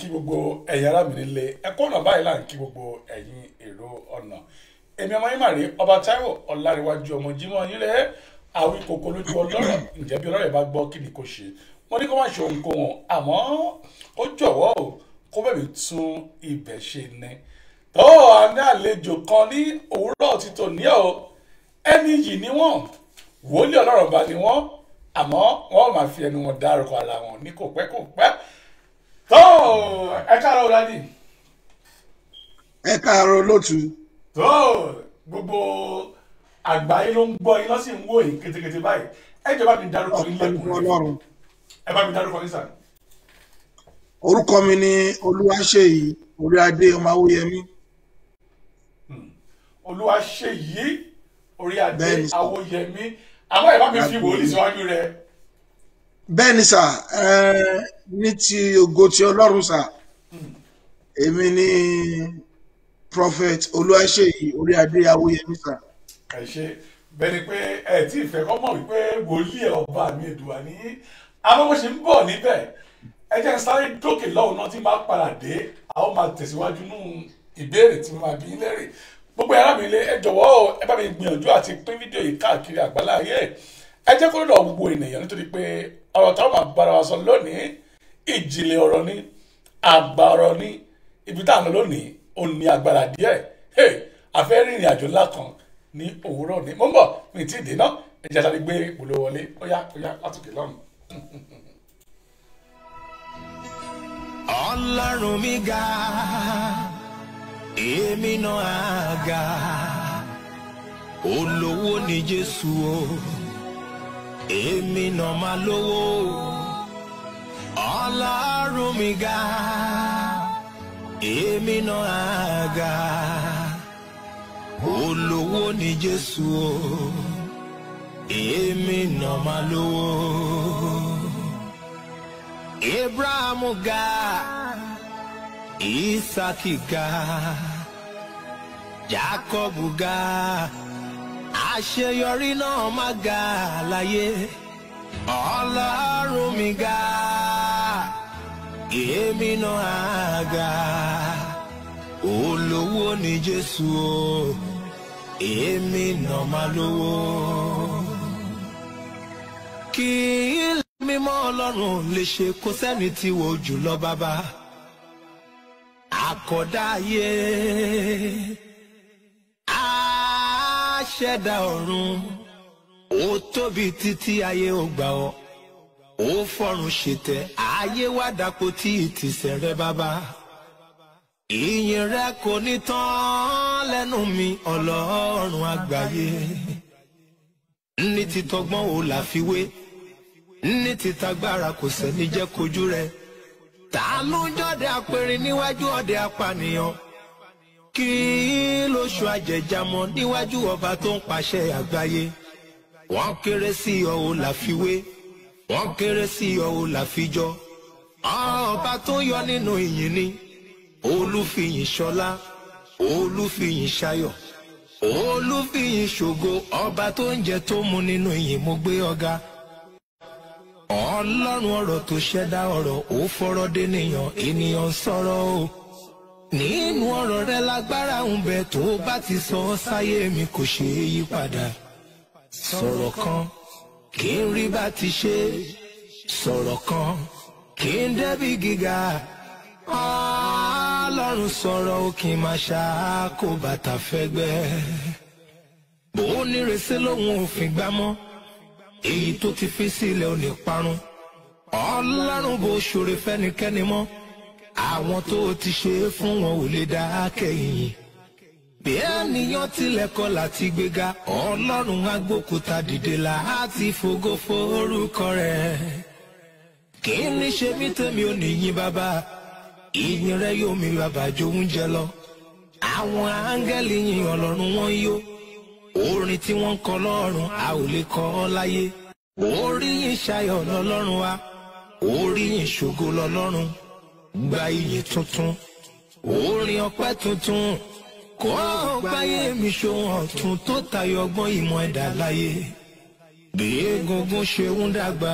kí gbogbo ẹ̀yin ará mi nílé ẹ̀kọ́ ọ̀nà báyìí là ń kí gbogbo ẹ̀yin èrò ọ̀nà èmi ọmọ yín màrí ọba Táíwò Ọláníwájú ọmọ Jímọ̀ yín rẹ̀ àwí kòkó lójú ọlọ́rọ̀ ǹjẹ́ bí ọlọ́rọ̀ bá gbọ́ kí ni kò ṣe wọ́n ní kó má ṣe ohunkóhun àmọ́ ó jọ̀wọ́ o kó bẹ̀rẹ̀ tún ibẹ̀ ṣe ní. tó a ní àlejò kan ní òwúrọ̀ títò ní o ẹni yìí ni wọ́n wòlíì ọlọ́rọ̀ bá ni wọ́n àmọ́ wọ́n máa fi ẹnu wọn dárúkọ ara wọn ní kò pẹ́ kò pẹ́. tó ẹ káàárọ̀ dádì. ẹ káàárọ̀ lótú. tó gbogbo àgbáyé ló ń gbọ́ iná sì ń wò yìí kétékété báyìí ẹ jẹ́ bá mi dárúkọ yín lẹ́kùnrin ẹ bá mi dárúkọ yín sàn. orúkọ mi ni Olúwaṣèyí Oríadé ọmọ Awóyẹmí. Olúwaṣèyí Oríadé Awóyẹmí àmọ́ ẹ bá mi fi wòlíì síwájú rẹ. bẹ́ẹ̀ ni sà ní ti ògo ti Ọlọ́run sà èmi ni prophet Olúwaṣèyí Oríadé Awóyẹmí sà. ẹ ṣe bẹ́ẹ̀ ni pé ẹ tí ì fẹ́ kọ́ mọ̀ wípé wòlíì ọba mi Èdùà ní àwọn bó ṣe ń bọ̀ níbẹ̀ ẹ jẹ́ ń sáré dókè lọ́hùn náà tí máa padà dé àwọn máa tẹ̀síwájú nínú ìbéèrè tí mo máa bí lẹ́rìí gbogbo ẹ̀rọ mi lé ẹ jọ̀wọ́ ẹ bá mi gbìyànjú àti pín fídíò yìí káàkiri àgbáláyé ẹ jẹ́ kó lọ́dọ̀ gbogbo ènìyàn nítorí pé ọ̀rọ̀ táwọn máa bára wa sọ lónìí ìjìnlẹ̀ ọ̀rọ̀ ni àgbà ọ̀rọ̀ ni ibi tá à ń lọ lónìí ó ní agbára díẹ̀ àfẹ́ rìnrìn àjò ńlá kan ní òwúrọ̀ ní mo ń bọ̀ mi ti dé náà ẹ jẹ́ sáré gbé polówó wọlé ó yá látòkè lọ́rùn. Ọlọ́run mi ga èmi náà á ga olówó ni Jésù o èmi náà máa lówó Ọlọ́run mi ga èmi náà á ga olówó ni Jésù o èmi náà máa lówó. Abraham ga Isaki ga Jacob ga àṣeyọrí náà má ga láyé Ọlọ́run mi ga èmi náà á ga olówó ni Jésù o èmi náà máa lówó. Kí mímọ́ Ọlọ́run lè ṣe kó sẹ́ni tí wò jùlọ bàbá àkọ́dá ayé àṣẹ̀dá ọ̀run ó tóbi títí ayé ò gbà ọ́ ó fọ̀run ṣètẹ́ ayé wá dàpọ̀ tí ìtìsẹ̀ rẹ bàbá ìyìn rẹ kò ní tán lẹ́nu mi Ọlọ́run àgbáyé ní títọ́gbọ́n ò láfiwé ní títagbára kò sẹ́ni jẹ́ kojú rẹ̀ ta ló ń jọ́dẹ apẹ̀rin níwájú ọdẹ apànìyàn kí lóṣù àjẹjàmọ́ níwájú ọba tó ń pàṣẹ àgbáyé wọ́n kéré sí ọ ò láfiwé wọ́n kéré sí ọ ò láfijọ́ ọba tó yọ nínú ìyìn ni olúfiyìn ṣọlá olúfiyìn ṣayọ̀ olúfiyìn ṣògo ọba tó ń jẹ tó mu nínú ìyìn mo gbé ọ̀gá. Ọlọ́run ọ̀rọ̀ tó ṣẹ̀dá ọ̀rọ̀ ó fọ̀rọ̀ dènìyàn ènìyàn ń sọ̀rọ̀ o nínú ọ̀rọ̀ rẹ lágbára ń bẹ tó bá ti sọ sáyé mi kò ṣe é yí padà sọ̀rọ̀ kan kí n rí bá ti ṣe sọ̀rọ̀ kan kí n débi gíga Ọlọ́run sọ̀rọ̀ ó kí n máa ṣàkó bàtà fẹ́gbẹ́ bó nírèsé lòun ò fi gbámọ́ èyí tó ti fi sílẹ̀ ò ní parun Ọlọ́run bó ṣoore fẹ́nikẹ́ni mọ́ àwọn tó ti ṣe é fún wọn ò lè dá kẹ́yìn bí ènìyàn tilẹ̀ kọ̀ láti gbéga Ọlọ́run á gbókúta dìde láti fògo forúkọ rẹ̀ kí ni ṣe mí tèmi ò ní yìn bàbá ìyìn rẹ yóò mi bàbá jó oúnjẹ lọ àwọn áńgẹ́lì yìn Ọlọ́run wọn yó orin tí wọ́n ń kọ lọ́run a ò lè kọ ọ́ láyé oríyìn ṣayọ̀ lọ́lọ́run wa oríyìn ṣògo lọ́lọ́run gba iyìn tuntun orin ọpẹ́ tuntun kó gbáyé mi ṣohun ọ̀tun tó tayọ ọgbọ́n ìmọ̀ ẹ̀dá láyé bí egungun ṣe ń dàgbà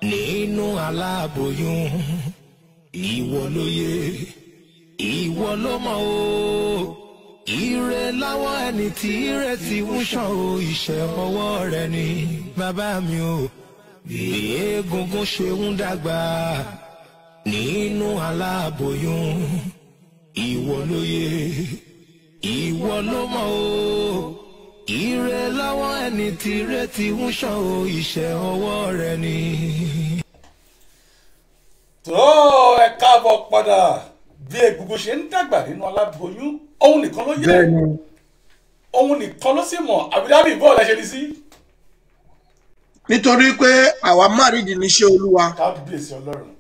nínú aláboyún ìwọ ló yẹ ìwọ ló mọ̀ o ire láwọ ẹni tí ire ti ń ṣàn o iṣẹ́ ọwọ́ rẹ ni bàbá mi o bí egungun ṣe ń dàgbà nínú aláboyún ìwọ ló yẹ ìwọ ló mọ̀ o ire láwọ ẹni tí ire ti ń ṣàn o iṣẹ́ ọwọ́ rẹ ni. tó ẹ káàbọ̀ padà bí egungun ṣe ń dàgbà nínú aláboyún òun nìkan ló yẹ òun nìkan ló sì mọ̀ àbídábì bọ́ọ̀lù ẹ̀ṣẹ̀ ní sí. nítorí pé àwa márìdì níṣẹ́ olúwa kábíyèsí ọlọ́run.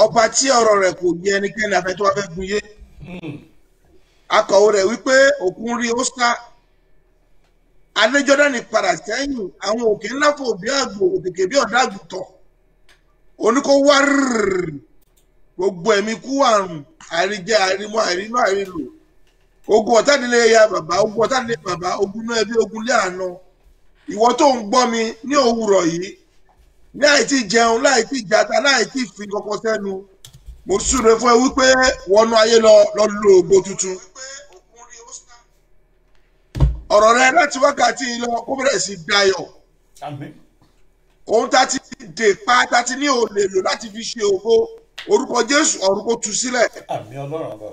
ọba tí ọ̀rọ̀ rẹ̀ kò yẹ ẹnikẹ́ni afẹ́ tó wá fẹ́ gun yé akọ̀wé rẹ̀ wípé òkun rí ó sá adéjọ́dánì padà sẹ́yìn àwọn òkè ńlá fò bí àgbò òkèké bí ọ̀dà àgùntàn oníkó wá gbogbo ẹ̀mí kú àrùn àríjẹ àrímọ àrínú àrílò ogun ọ̀tádìlẹ̀ ya bàbá ogun ọ̀tádìlẹ̀ bàbá ogun náà ẹbí ogun lé àná ìwọ tó ń gbọ́ mi ní òwúrọ̀ yìí ní àìtí jẹun láìtí jata láìtí fi kankan sẹ́nu mo súre fún ẹ wípé wọnú ayé lọ lo ògo tuntun ọ̀rọ̀ rẹ láti wákàtí lọ kó bẹ̀rẹ̀ sí dayọ̀ àmín. ohun tá ti dè pa tá ti ní òòlè lò láti fi ṣe ògo orúkọ Jésù ọ̀run kó tú sílẹ̀ àmín ọlọ́run ọba.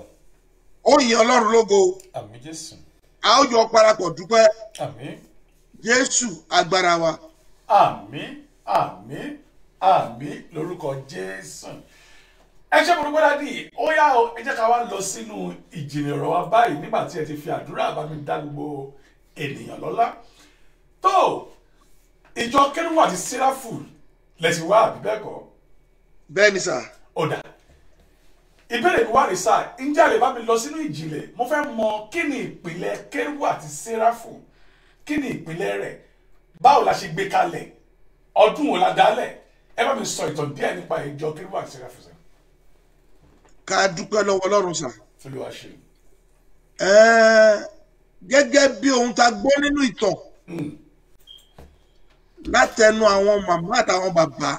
ó yin Ọlọ́run lógo àmín jésù. a ó jọ parapọ̀ dúpẹ́ àmín. Jésù agbára wa. àmín àmín àmín lórúkọ jésù. ẹ ṣe burúkú dádì ó yá o ẹ jẹ́ ká wá lọ sínú ìjìnlẹ̀ ọ̀rọ̀ wa báyìí nígbà tí ẹ ti fi àdúrà bá mi dá gbogbo ènìyàn lọ́lá. tó ìjọ kérúbù àti séráfù lẹ́sìn wá àbí bẹ́ẹ̀ kọ́. bẹ́ẹ̀ ni sà. ọ̀dà ìbéèrè mi wá ní sáà ǹjẹ́ a lè bá mi lọ sínú ìjìnlẹ̀ mo fẹ́ mọ kí ni ìpìlẹ̀ kérúbù àti séráfù kí ni ìpìlẹ̀ rẹ̀ báwo la ṣe gbé kalẹ̀ ọdún wo la dálẹ̀ ẹ bá mi sọ ìtàn díẹ̀ nípa ìjọ kérúbù àti séráfù sà. ká dúpẹ́ lọ́wọ́ Ọlọ́run sà. Olúwa ṣe. gẹ́gẹ́ bí ohun tá gbọ́ nínú ìtàn látẹnu àwọn màmá àtàwọn bàbá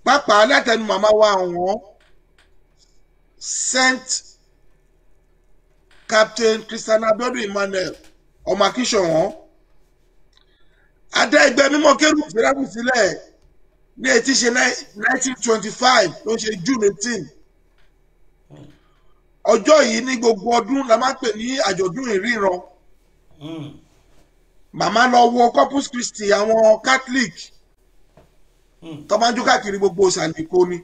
pàápàá látẹnu màmá wa àwọn Saint Captain Christian Abiodun Emmanuel ọmọ Akínsọ̀wọ́n adá ẹgbẹ́ mímọ́ kérúbù séráfù sílẹ̀ ní etí ṣe 1925 ló ṣe June 18 ọjọ́ yìí ní gbogbo ọdún la máa ń pè ní àjọ̀dún ìríran màmá lọ wo Corpus Christi àwọn Catholic tó máa ń jó káàkiri gbogbo ìsàlẹ̀kọ ni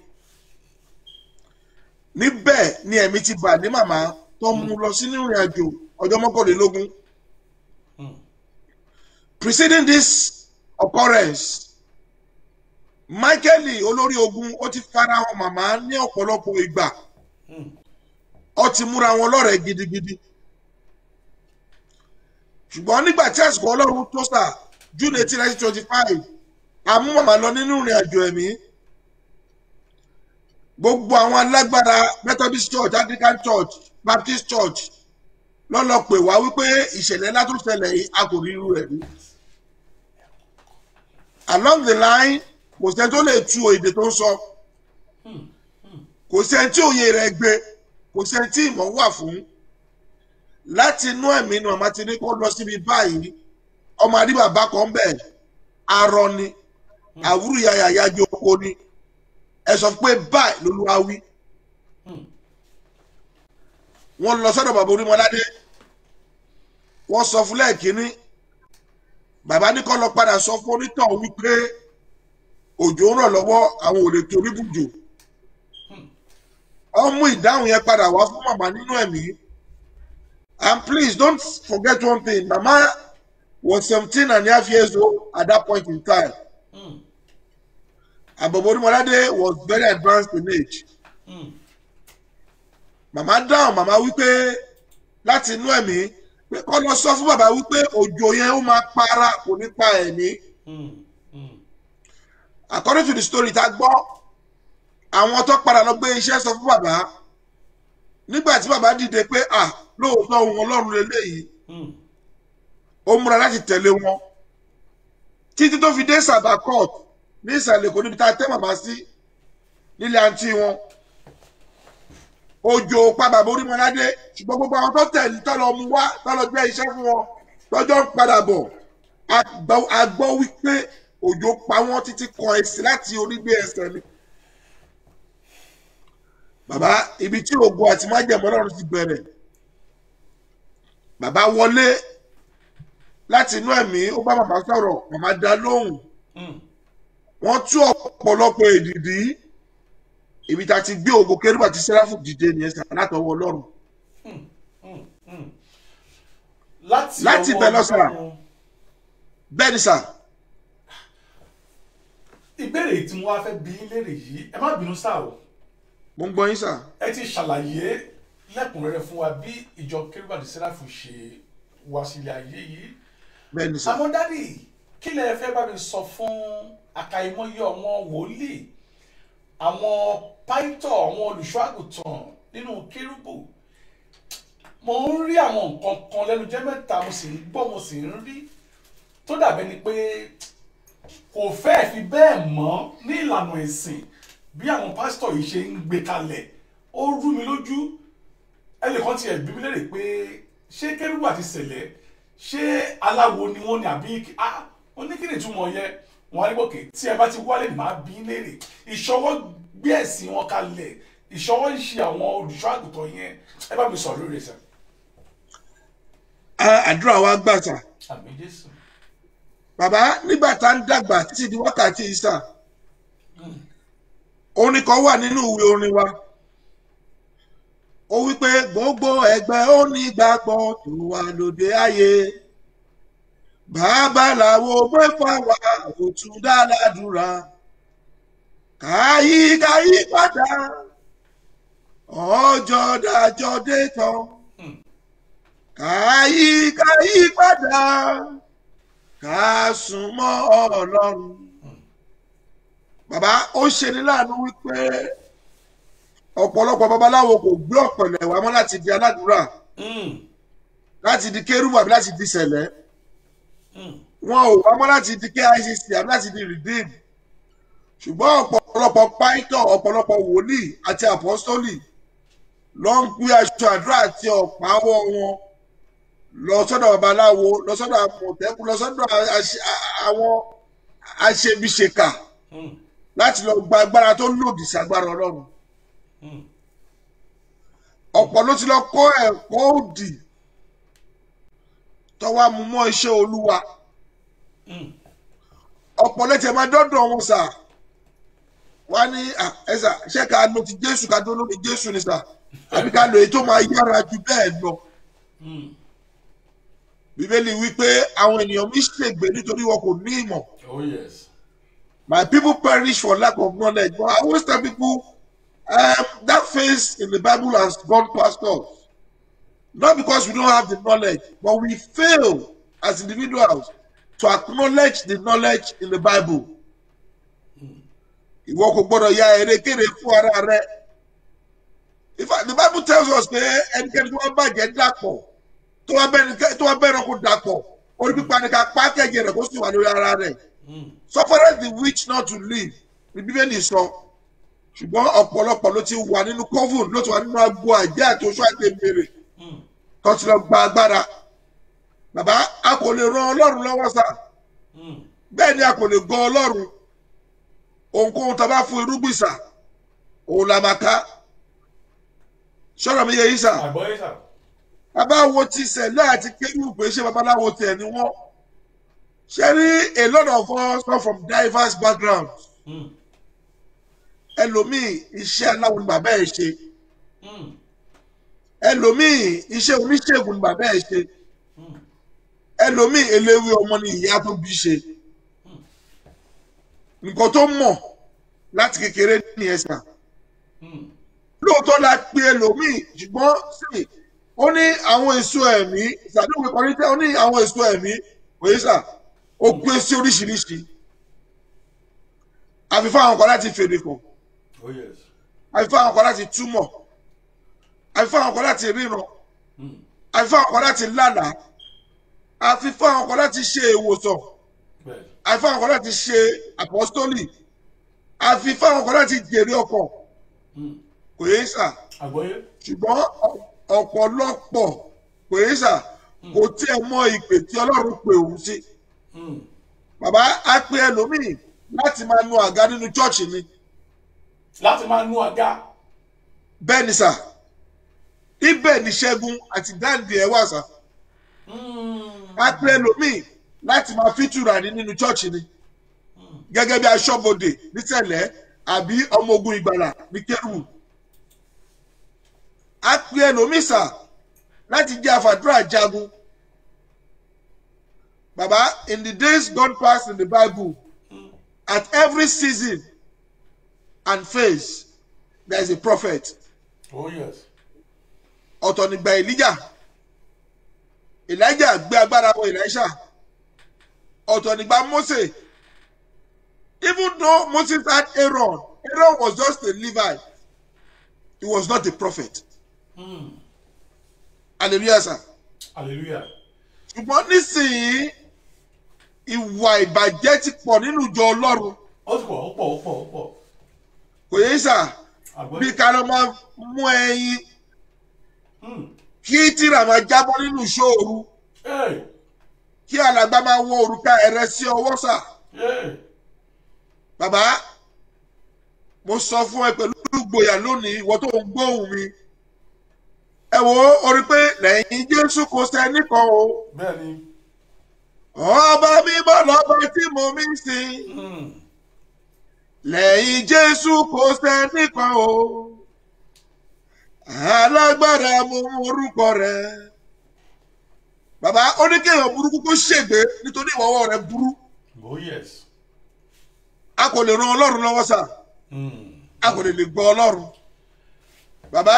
níbẹ̀ ni ẹ̀mí ti bà ní màmá tó mú lọ sínú ìrìn àjò ọjọ́ mọ́kànlélógún preceding this occurrence Michael olórí ogun ó ti farahàn màmá ní ọ̀pọ̀lọpọ̀ ìgbà ó ti múra wọn lọ́rẹ̀ẹ́ gidigidi ṣùgbọ́n nígbà tí àsìkò Ọlọ́run tó sà June 18, 1925 àmú màmá lọ nínú ìrìn àjò ẹ̀mí gbogbo àwọn alágbára Methodist Church, Anglican Church, Baptist Church lọ́lọ́ pè wá wípé ìṣẹ̀lẹ̀ ńlá tó ṣẹlẹ̀ yìí a kò rí irú rẹ̀ rí along the line kò sẹ́ni tó lè tu èdè tó ń sọ kò sẹ́ni tí òye rẹ̀ gbé kò sẹ́ni tí ìmọ̀ wà fún láti inú ẹ̀mí ni màmá ti ní kó lọ síbi báyìí ọmọ adébàbá kan bẹ̀ arọ ni àwúrò yàyà joko ni ẹ sọ pé báyìí lolúwa wí wọ́n lọ sọ́dọ̀ bàbá Orímọládé wọ́n sọ fún lẹ́ẹ̀kínní bàbá ní kó lọ padà sọ fún onítàn wípé òjò ń rọ̀ lọ́wọ́ àwọn ò lè torí bùjò ó mú ìdáhùn yẹn padà wá fún màmá nínú ẹ̀mí and please don't forget one thing mama was 17.5 years old at that point in time and Baba Orímọládé was very advanced in age màmá dáhùn màmá wípé láti inú ẹ̀mí pé kó lọ sọ fún bàbá wípé òjò yẹn ó máa para kò ní pa ẹ̀mí. According to the story tá gbọ́ àwọn tó padà lọ gbé iṣẹ́ sọ fún bàbá nígbà tí bàbá dìde pé lóòótọ́ ohun Ọlọ́run lélẹ́yìí ó múra láti tẹ̀lé wọn títí tó fi dé Saba Court ní ìsàlẹ̀ Èkó níbi tá a tẹ́ màmá sí nílé àǹtí wọn òjò pa bàbá Orímọládé ṣùgbọ́n gbogbo àwọn tó tẹ̀lé tó lọ mú wá tó lọ gbé iṣẹ́ fún wọn lọ́jọ́ ń padà bọ̀ a gbọ́ wípé òjò pa wọ́n títí kan ẹsẹ̀ láti orígbé ẹsẹ̀ ni. Bàbá ibi tí ògo àti májẹ̀mọ́ Ọlọ́run ti bẹ̀rẹ̀ bàbá wọlé láti inú ẹ̀mí ó bá bàbá sọ̀rọ̀ màmá dá lóhùn wọ́n tú ọ̀pọ̀lọpọ̀ èdìdí ibi tá a ti gbé ògo Kérúbù àti Séráfù dìde nìyẹn sà látọwọ́ Ọlọ́run láti bẹ̀ lọ sà bẹ́ẹ̀ ni sà. Ìbéèrè tí mo wá fẹ́ bi yín léèrè yìí ẹ má bínú sá o. Mo ń gbọ́ yín sà. Ẹ ti ṣàlàyé lẹ́kùnrẹ́rẹ́ fún wa bí ìjọ Kérúbù àti Séráfù ṣe wá sílé ayé yìí. Bẹ́ẹ̀ ni sà. Àmọ́ dádì kí lẹ fẹ́ bá mi sọ fún àkàìmọye àwọn wòlíì àwọn pàìtọ̀ àwọn olùṣọ́ àgùntàn nínú Kérúbù mo ń rí àwọn nǹkan kan lẹ́nu jẹ́ mẹ́ta mo sì ń gbọ́ mo sì ń rí tó dàbẹ́ ni pé kò fẹ́ẹ̀ fi bẹ́ẹ̀ mọ́ ní ìlànà ẹ̀sìn bí àwọn pásítọ̀ yìí ṣe ń gbé kalẹ̀ ó rú mi lójú ẹnìkan tiẹ̀ bí mi léèrè pé ṣé Kérúbù àti Sẹ̀lẹ̀ ṣé aláwo ni wọ́n ní àbí oníkìní túmọ̀ yẹ wọn á ní gòkè tí ẹ bá ti wálé ní máa bí léèrè ìṣọwọ́ gbé ẹ̀sìn wọn kalẹ̀ ìṣọwọ́ ń ṣe àwọn olùṣọ́ àgùntàn yẹn ẹ bá mi sọ̀rọ̀ lórí ẹ̀sẹ̀. Àdúrà wa gbà sà. Àmín Jésù. Bàbá nígbà tá ń dàgbà títí di wákàtí ìsà orin kan wà nínú ìwé orin wa ó wípé gbogbo ẹgbẹ́ onígbàgbọ́ tó wà lóde ayé babaláwo mẹ́fà wà òtún dáládùúrà káyí padà ọjọ́ dájọ́ dé tán káyí padà ká súnmọ́ Ọlọ́run. Bàbá ó ṣe ní láàánú wípé ọ̀pọ̀lọpọ̀ babaláwo kò gbé ọ̀pẹ̀lẹ̀ wá mọ́ láti di aládùúrà láti di Kérúbù àbí láti di Sẹ̀lẹ̀ wọn ò wá mọ́ láti di KICC àbí láti di Redeem ṣùgbọ́n ọ̀pọ̀lọpọ̀ pàìtọ̀ ọ̀pọ̀lọpọ̀ wòlíì àti àpọ́sítólì ló ń gbé aṣọ àdúrà àti ọ̀pá ọwọ́ wọn lọ sọ́dọ̀ babaláwo lọ sọ́dọ̀ àmọ̀tẹ́kùn lọ sọ́dọ̀ àwọn aṣebiṣeka láti lọ gba agbára tó lòdì sí agbára Ọlọ́run. Ọ̀pọ̀ ló ti lọ kọ́ ẹ̀kọ́ òdì tó wá mú mọ́ iṣẹ́ Olúwa. Ọ̀pọ̀ lẹ́tẹ̀ máa dọ́dọ̀ wọn sà wá ní ẹ̀sà ṣé ká lo ti Jésù ká tó lórí Jésù ni sà àbí ká lo èyí tó máa yára ju bẹ́ẹ̀ lọ. Bíbélì wípé àwọn ènìyàn mi ṣègbé nítorí wọn kò ní ìmọ̀. Oh yes. My people perish for lack of knowledge. But I always tell people that phase in the Bible has gone past us. Not because we don't have the knowledge, but we fail as individuals to acknowledge the knowledge in the Bible. Ìwọ kò gbọdọ̀ ya erékéré fún ara rẹ. In fact, the Bible tells us pé ẹnikẹ́ni tó wá bàjẹ́ dàpọ̀ tó wá bẹ́ẹ̀ kó dàpọ̀ orí pípa ni ká pa kẹ̀jẹ̀ rẹ̀ kó sì wà lórí ara rẹ̀. Suffereth the witch not to live. The Bíbélì sọ. Ṣùgbọ́n ọ̀pọ̀lọpọ̀ ló ti wà nínú coven ló ti wà nínú agbo àjẹ́ àti oṣù àgbègbèrè. Tó ti lọ gba agbára. Bàbá a kò lè ran Ọlọ́run lọ́wọ́ sá. Bẹ́ẹ̀ ni a kò lè gan Ọlọ́run. Ohunkóhun tá a bá fún irúgbìn sà. Òun la máa ká. Ṣọ́rọ̀ mi yé yín sà. Àgbọ̀yé sà. Bàbá wo ti Sẹ̀lẹ̀ àti Kérúbù pé ṣé babaláwo tiẹ̀ ni wọ́n. Ṣé a lot of us come from diverse backgrounds. Ẹlòmíì iṣẹ́ aláwo ni bàbá ẹ̀ ṣe. Ẹlòmíì iṣẹ́ oníṣègùn ni bàbá ẹ̀ ṣe. Ẹlòmíì eléwé ọmọ ni ìyá tó bí ṣe. Nǹkan tó mọ̀ láti kékeré ní ẹ̀sà. Lóòótọ́ la pe ẹlòmíì ṣùgbọ́n sí ó ní àwọn èso ẹ̀mí ìsàdúgbò kọ́rítẹ́ ó ní àwọn èso ẹ̀mí òye sà ó gbé sí oríṣiríṣi. Àfi fún àwọn kan láti fèrè kàn. Oh yes. Àfi fún àwọn kan láti túmọ̀. Àfi fún àwọn kan láti ríran. Àfi fún àwọn kan láti lálàá. Àfi fún àwọn kan láti ṣe ìwòsàn. Àfi fún àwọn kan láti ṣe àpọ́stólì. àfi fáwọn kan láti jèrè ọkọ̀ kò yé sà àgbọ́yé. ṣùgbọ́n ọ̀pọ̀lọpọ̀ kò yé sà kò tiẹ̀ mọ ìpè tí Ọlọ́run pè òun sí. Bàbá á pe ẹlòmíì láti máa nu àga nínú chọ́ọ̀chì ni. láti máa nu àga. Bẹ́ẹ̀ ni sà ibẹ̀ ni Ṣẹ́gun àti dáǹdì ẹ̀ wà sà. Á pe ẹlòmíì láti máa fìtura ní nínú chọ́ọ̀chì ni gẹ́gẹ́ bí aṣọ́bodè nítẹ̀lẹ́ àbí ọmọ ogun ìgbàlà ní kérúbù. Á pe ẹlòmíì sà láti jẹ́ àfàdúrà jagun. Baba, in the days gone past in the Bible, at every season and phase, there is a prophet. Oh yes. Ọ̀tọ̀ nígbà Elijah. Elijah gbé agbára wọ Elisha. Ọ̀tọ̀ nígbà Mose. Even though Moses had Aaron, Aaron was just a Levite. He was not a prophet. Hallelujah, sir. Hallelujah. Ṣùgbọ́n nísìnyí ìwà ìbàjẹ́ ti pọ̀ nínú ìjọ Ọlọ́run. Ó ti pọ̀ ó pọ̀ ó pọ̀ ó pọ̀. Kò yé sà bí ká lọ máa mú ẹyin kí tìrà máa jábọ́ nínú ìṣòro kí alàgbà máa wọ òrùka ẹ̀rẹ́ sí ọwọ́ sà. Bàbá mo sọ fún ẹ pẹ̀lú ìgboyà lónìí ìwọ tó ń gbóhùn mi. Ẹ wo orí pé lẹ́yìn Jésù kò sẹ́nìkan o. Bẹ́ẹ̀ni. Ọba mímọ́ lọ́ba tí mo mí sìn. Lẹ́yìn Jésù kò sẹ́nìkan o. Alágbára mo orúkọ rẹ̀. Bàbá ó ní kéèyàn burúkú kó ṣègbé nítorí ìwọ́wọ́ rẹ̀ burú. Oh yes. A kò lè ran Ọlọ́run lọ́wọ́ sà. A kò lè gbọ́ Ọlọ́run. Bàbá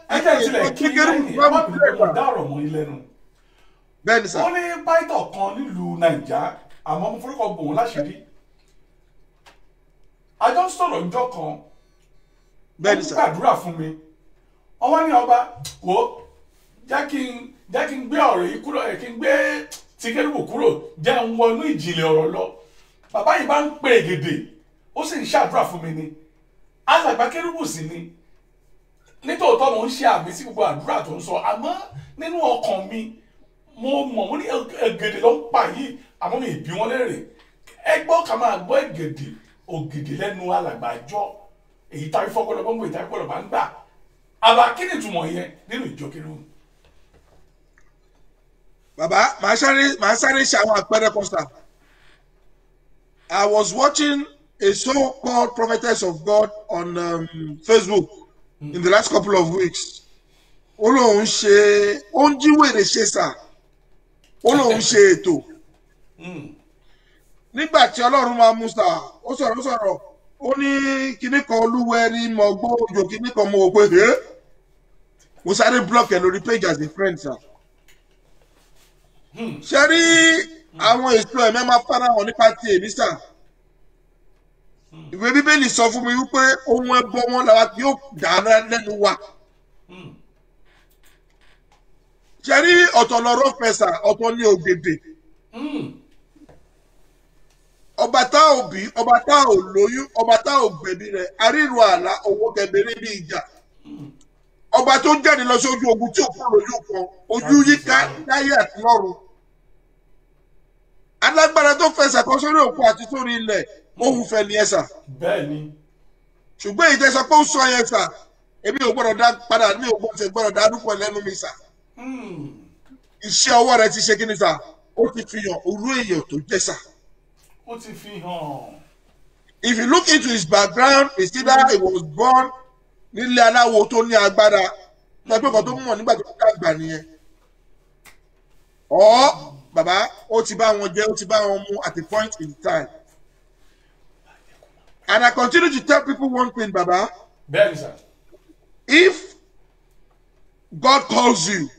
ẹjẹ tilẹ̀ kí lẹ́yìn wọ́n ti dá ọ̀rọ̀ mọ́ ilé nu. Bẹ́ẹ̀ni sà. ó ní pàìtọ̀ kan nílùú Nàìjà àmọ́ mo forúkọ bò wọ́n láṣìírí. àjọ sọ̀rọ̀ ìjọ kan. Bẹ́ẹ̀ni sà. wọ́n gbàdúrà fún mi. wọ́n wá ní ọba wò jẹ́ kí n gbé ọ̀rọ̀ yìí kúrò kí n gbé tìkẹ́rùbù kúrò jẹ́ ń wọnú ìjìnlẹ̀ ọ̀rọ̀ lọ. bàbá yìí bá ń pè gèdè ó sì ń ṣàdúrà fún mi ni. àgbàgbà kérúbù sì ni. nítòótọ́ mo ń ṣe àmì sí gbogbo àdúrà tó ń sọ àmọ́ nínú ọkàn mi mo mọ̀ mo ní ègèdè ló ń pa yìí àmọ́ mi ìbí wọn léèrè ẹgbọ́ ká máa gbọ́ ègèdè ògèdè lẹ́nu alàgbà àjọ èyí tàbí fọ́pọ́lọpọ́ mú ìtàbí pọ̀lọpọ̀ ń gbà àbá kí ni ìtumọ̀ yẹn nínú ìjọ kérúbù. Bàbá màá sáré ṣe àwọn àpẹẹrẹ kan sà. I was watching a so-called prophetess of God on Facebook. In the last couple of weeks ó lóun ṣe ó ń jíwèrè ṣe sà ó lóun ṣe ètò nígbà tí Ọlọ́run máa mú sà ó sọ̀rọ̀ ó ní kinní kan olúwẹ̀rí mọ̀ gbọ́ òjò kinní kan mo wò pé mo sáré block ẹ̀ lórí page as a friend sà. Ṣé rí àwọn èso ẹ̀mẹ́ máa farahàn nípa ti èmi sà. Ìwé Bíbélì sọ fún mi wípé ohun ẹbọ wọn làwa kì yóò dáná lẹ́nu wa. Ṣé rí ọ̀tọ̀ lọ́rọ̀ fẹsà ọ̀tọ̀ ní ògèdè. Ọba tá ò bí, ọba tá ò lóyún, ọba tá ò gbẹ̀bí rẹ̀, aríru àlá owó kẹbẹ̀rẹ̀ bí ìjà. Ọba tó jáde lọ sójú ogun tí ò kúrò lójú kan, ojú yíká láyé àti lọ́run. Alágbára tó fẹsẹ̀ kan sórí òkú àti sórí ilẹ̀. Ohun fẹ́ ni ẹ sà. Bẹ́ẹ̀ni. Ṣùgbọ́n èyí tẹ́ sọ pé ó sọ yẹn sà èmi ò gbọ́dọ̀ dá padà mi ò gbọ́dọ̀ dá dúpọ̀ lẹ́nu mi sà. Iṣẹ́ ọwọ́ rẹ ti ṣe kí ni sà ó ti fi hàn orú èèyàn tó jẹ́ sà. Ó ti fi hàn. If you look into his background it's either he was born nílé aláwo tó ní agbára lọ́pẹ́ kan tó mọ̀ nígbà tó dàgbà nìyẹn. Ọ̀ bàbá ó ti bá wọn jẹ ó ti bá wọn mu at a point in time. And I continue to tell people one thing, Baba. Bẹ́ẹ̀ni sà. If God calls you,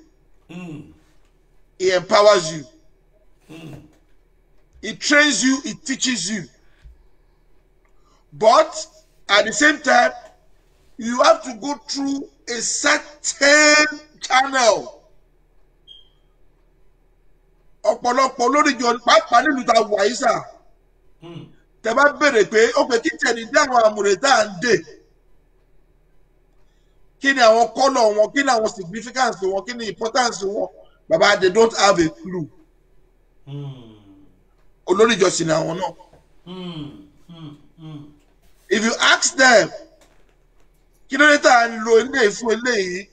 He empowers you. He trains you, He teaches you. But at the same time, you have to go through a certain channel. Ọ̀pọ̀lọpọ̀ lórí ìjọ pàápàá nílùú ta wà yìí sà. tẹ́ bá béèrè pé ó pé kí tẹ̀lé dé àwọn àmùrè tá à ń dè kí ni àwọn kọ́lọ̀ wọn kí ni àwọn significance wọn kí ni importance wọn bàbá they don't have a clue olórí ìjọsìn ni àwọn náà if you ask them kí ló dé tá à ń lo eléyìí fún eléyìí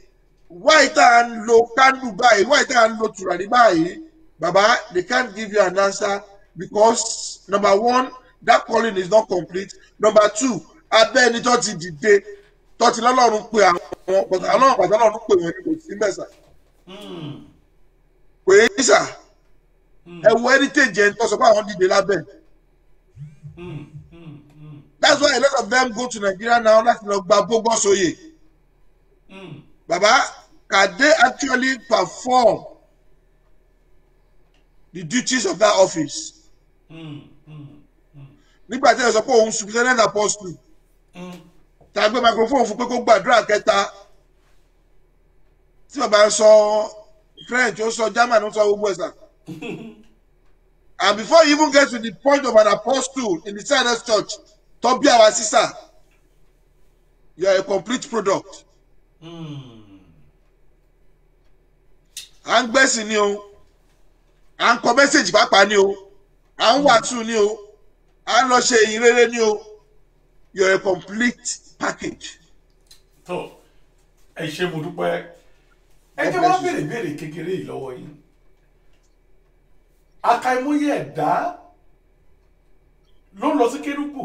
why tá à ń lo candle báyìí why tá à ń lo tùràrí báyìí bàbá they can't give you an answer because number one that calling is not complete number two abẹ́ ẹni tó ti dìde tó ti lọ́lọ́run pé àwọn pàtàkì ọlọ́run pàtàkì ọlọ́run pè wọ́n ní kò sí mẹ́sà pé sà ẹ wo heritage ẹni tó sọ pé àwọn dìde lábẹ́ that's why a lot of them go to Nigeria now láti lọ gba bogus oyè baba can they actually perform the duties of that office nígbà tí ẹ sọ pé òun superintendent apostle tá a gbé microphone fún pé kó gbàdúrà kẹta tí bàbá ń sọ French ó sọ German ó sọ gbogbo ẹ̀sà and before you even get to the point of an apostle in the Chinese church tó bí àwa sísà you are a complete product à ń gbẹ́sìn ni o à ń kọ mẹ́sẹ̀gì pàápàá ni o à ń wàásù ni o à ń lọ ṣe ìyìn rere ni o you are a complete package. tó ẹ ṣe mo dúpẹ́ ẹ jẹ́ wá béèrè kékeré yìí lọ́wọ́ yín àkàìmọye ẹ̀dá ló ń lọ sí kérúbù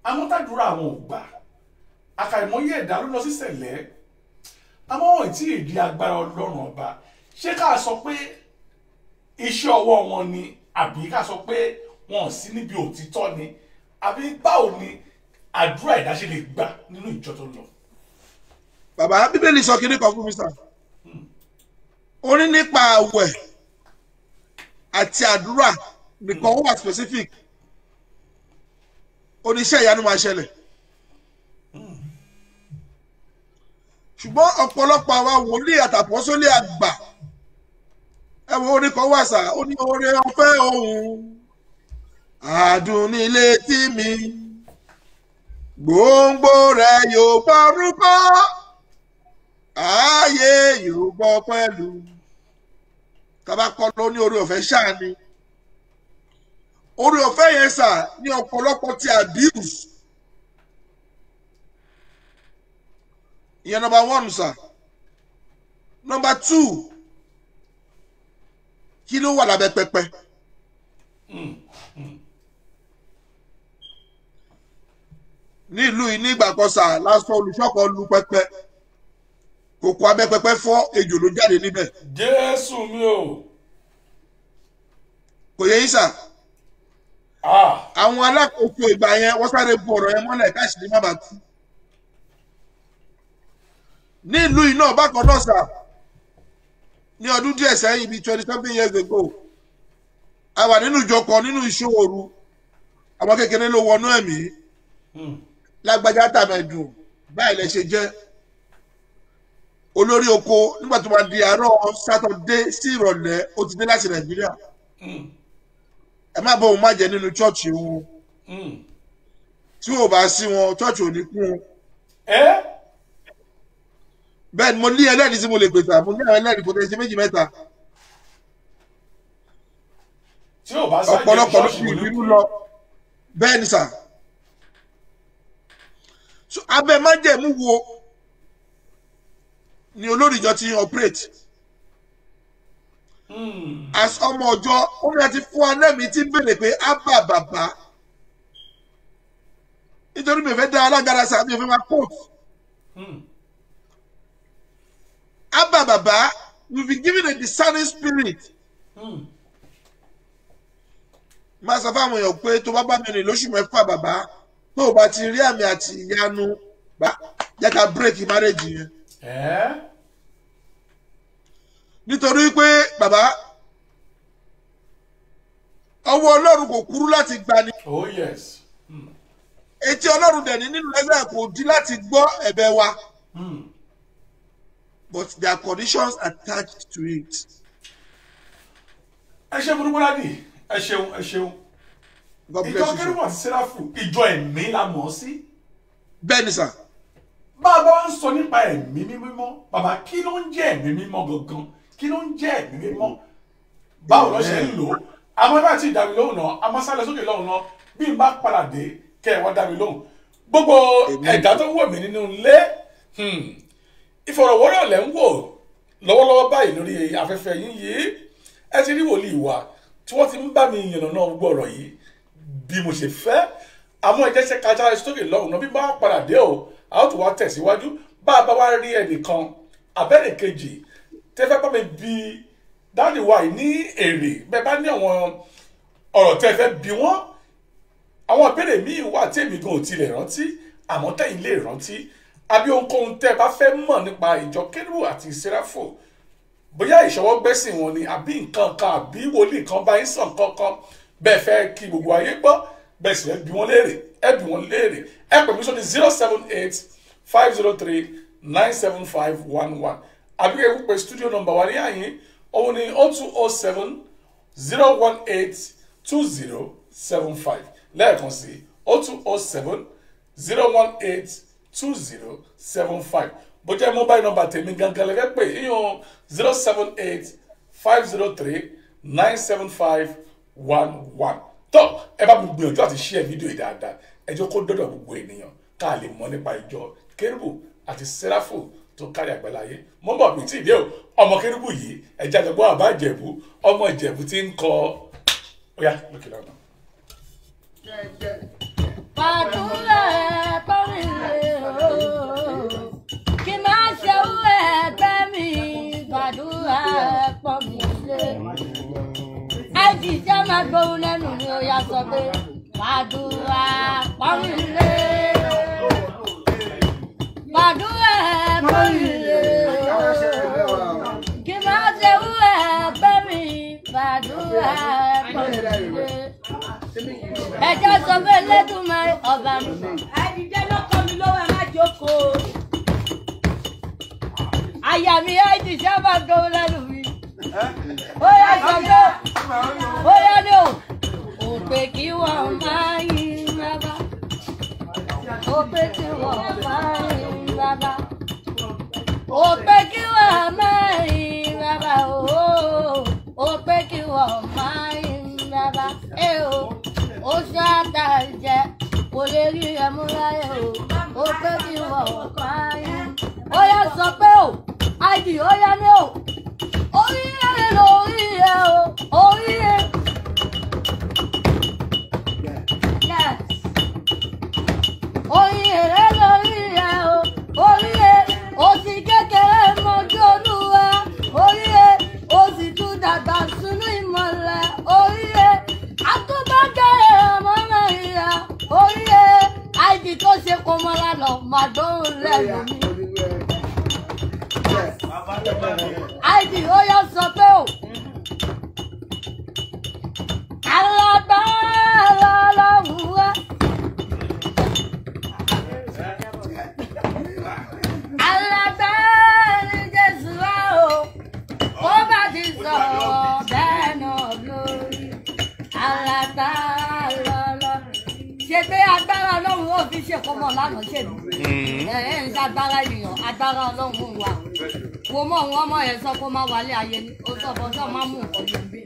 àwọn tàdúrà àwọn ò gbà àkàìmọye ẹ̀dá ló lọ sí sẹ̀lẹ̀ àmọ́ wọn tí ì di agbára ọlọ́run ọba ṣé ká sọ pé iṣẹ́ ọwọ́ wọn ni àbí ká sọ pé wọn ò sí níbi òtítọ́ ni àbí báwo ni àdúrà ẹ̀dá ṣe lè gbà nínú ìjọ tó lọ. bàbá bíbélì sọ kí ní kan fún mi sàn ó ní nípa àwẹ̀ àti àdúrà nìkan ó wà specific oníṣẹ́ ìyanu máa ṣẹlẹ̀ ṣùgbọ́n ọ̀pọ̀lọpọ̀ àwa wòlíì àtàpọ́sólì àgbà ẹ wo orin kan wà sá ó ní oore ọ̀fẹ́ òun àdùn nílé tí mi gbòǹgbò rẹ̀ yóò gbọ́rúkọ ààyè yóò gbọ́ pẹ̀lú tabakọ ló ní oore ọ̀fẹ́ ṣáà ni oore ọ̀fẹ́ yẹn sà ní ọ̀pọ̀lọpọ̀ ti abuse ìyẹn number one sà number two kí ló wà lábẹ́ pẹpẹ ní ìlú yìí nígbà kan sà lásán olùṣọ́kan lu pẹpẹ kòkó abẹ́ pẹpẹ fọ́ ejò ló jáde níbẹ̀. Jésù mi o. kò yẹ yín sà. àwọn alákòóso ìgbà yẹn wọ́n sáré bu ọ̀rọ̀ yẹn mọ́lẹ̀ káṣíní má bàa tú. ní ìlú yìí náà bákan náà sà ní ọdún díẹ̀ sẹ́yìn bíi 20-something years ago a wà nínú ìjọ kan nínú ìṣòro àwọn kékeré ló wọnú ẹ̀mí lágbájá tàmẹ̀dùn báyìí lẹ ṣe jẹ́ olórí oko nígbà tó máa di àárọ̀ sátọ̀dé sí ìrọ̀lẹ́ ó ti dé láti Nàìjíríà ẹ má bọ̀ òun má jẹ́ nínú chọ́ọ̀chì wọn tí ò bá sí wọn chọ́ọ̀chì ò ní kún un. bẹ́ẹ̀ ni mo ní ẹlẹ́rìí tí mo lè pèsè mo ní àwọn ẹlẹ́rìí kò tẹ̀ ṣe méjì mẹ́ta. ọ̀pọ̀lọpọ̀ ló fi ìbínú lọ bẹ́ẹ̀ ni sà. abẹ́ májẹ̀mú wo ni olórí ìjọ ti operate as ọmọ ọjọ́ omi àti fún anẹ́mi tí ń bèrè pé á bà bàbá nítorí mi ò fẹ́ dá alágbára sá mi ò fẹ́ máa quote á bà bàbá we been given a discerning spirit máa sọ fáwọn èèyàn pé tó bá bá mi rìn lóṣù mẹ́fà bàbá tó o bá ti rí àmì àti ìyanu jẹ́ ká break marriage yẹn. nítorí pé bàbá ọwọ́ Ọlọ́run kò kúrú láti gbani. Oh yes. etí Ọlọ́run dẹ̀ ní nínú ẹgbẹ́ kò dí láti gbọ́ ẹ̀bẹ̀ wa. But there are conditions attached to it. ẹ ṣe burúkú ládì ẹ ṣeun ìjọ Kérúbù àti Séráfù ìjọ ẹ̀mí la mọ̀ sí. bẹ́ẹ̀ ni sà. bàbá wa ń sọ nípa ẹ̀mí mímọ́ bàbá kí ló ń jẹ́ ẹ̀mí mímọ́ gangan kí ló ń jẹ́ ẹ̀mí mímọ́ báwo ló ṣe ń lò ó àmọ́ bá ti dá mi lóhùn náà àmọ́ sálẹ̀ sókè lọ́hùn náà bí n bá padà dé kẹ́ ẹ̀ wá dá mi lóhùn gbogbo ẹ̀dá tó wò mí nínú ilé ìfọ̀rọ̀wọ́rọ̀ lẹ́ ń wò lọ́wọ́lọ́wọ́ báyìí lórí afẹ́fẹ́ yín yìí ẹ ti rí wòlíì wa tí wọ́n ti ń bá mi yànnàná gbogbo ọ̀rọ̀ yìí bí mo ṣe fẹ́ àmọ́ ẹ̀jẹ̀ ṣe kájà sókè lọ́hùn náà bí bá padà dé o a ó tún wá tẹ̀síwájú bá a bá wá rí ẹnìkan abẹ́rẹ́ kejì tẹ́fẹ́ bá mi bí dáàdì wa yìí ní èrè bẹ́ẹ̀ bá ní àwọn ọ̀rọ̀ tẹ́ fẹ́ bí wọ́n àwọn ìbéèrè míì wà tí èmi gan ò tilẹ̀ rántí àmọ́ tẹ̀yin lè rántí àbí ohunkóhun tẹ́ bá fẹ́ mọ̀ nípa ìjọ Kérúbù àti Séráfù bóyá ìṣọwọ́gbẹ́sìn wọn ni àbí nǹkan kan àbí wòlíì kan bá ń sàn kankan bẹ́ẹ̀ fẹ́ kí gbogbo ayé gbọ́ bẹ́ẹ̀ sì bí wọ́n léèrè ẹ pè mí sórí 078-503-97511 àbí kẹ́ ẹ pè studio number wa ní àyín òun ni 0207-018-2075 lẹ́ẹ̀kan sí 0207-018-2075 bó jẹ́ mobile number tèmi gangan lẹ́fẹ́ pé yíyan 078-503-97511 tó ẹ bá mi gbìyànjú àti share fídíò yìí dáadáa ẹ jẹ́ kó dọ́dọ̀ gbogbo ènìyàn ká lè mọ̀ nípa ìjọ Kérúbù àti Séráfù tó kárí àgbáláyé mo bọ̀ bí tí ìdí o ọmọ Kérúbù yìí ẹ̀jẹ̀ àjọgbọ́n àbá Ìjẹ̀bú ọmọ Ìjẹ̀bú tí ń kọ óyá lókè lọ́nà. Fàdúrà pọ́nrìnlẹ̀ ooo, kí máa ṣe owó ẹgbẹ́ mi, fàdúrà pọ́nrìnlẹ̀. Ẹ̀jì jẹ́ máa gbóhùn lẹ́nu ni ó yá sọ pé fàdúrà pọ́nrìnlẹ̀. Fàdúrà pọ́nrìnlẹ̀ ooo, kí máa ṣe owó ẹgbẹ́ mi, fàdúrà pọ́nrìnlẹ̀. Ẹjọ́ sọ pé Elédùmarè ọba mi. Ẹ̀dìjẹ́ lọ́kọ mi lọ́wọ́ ẹ má jókòó. Àyà mi ẹ̀dìjẹ́ máa gbóhùn lẹ́nu mi. Ó yá sọ pé ó yá ní o. Òpè kí wọ́n máa yin bàbá. Òpè kí wọ́n máa yin bàbá. Òpè kí wọ́n máa yin bàbá. Òpè kí wọ́n máa yin bàbá. Ó ṣáàtà jẹ kò lè rí ẹmú láyé o ó pé kí wọ́n máa yín. Ó yá sọ pé o àìdì ó yá ní o orí ẹ̀ lórí ẹ̀ o orí ẹ̀. Orí ẹ̀ lórí ẹ̀ o orí ẹ̀ o sì kékeré mọ́jú Olúwa orí ẹ̀ o sì tún dàgbà sínú ìmọ̀lẹ̀ orí ẹ̀ àtúbọ̀dé ọmọ Nàìjíríà orí ẹ̀ àìdí tó ṣe kó mọ́ra lọ màdóhùn lẹ́nu mi. Àìdí ó yọ sọ pé o alágbára lọ́wọ́ wá. Alágbára ni Jésù wá o ó bá ti sọ̀rọ̀ bẹ́ẹ̀ náà lórí. Alágbára lọ ṣe pé agbára Ọlọ́run ó fi ṣe kọ́mọ lánàá ṣèlú ẹ̀ ń ṣàgbára ènìyàn agbára Ọlọ́run wà wo mọ òun ọmọ yẹn sọ kó má wálé ayé ni ó sọ fọ sọ má mú nǹkan yẹn gbé.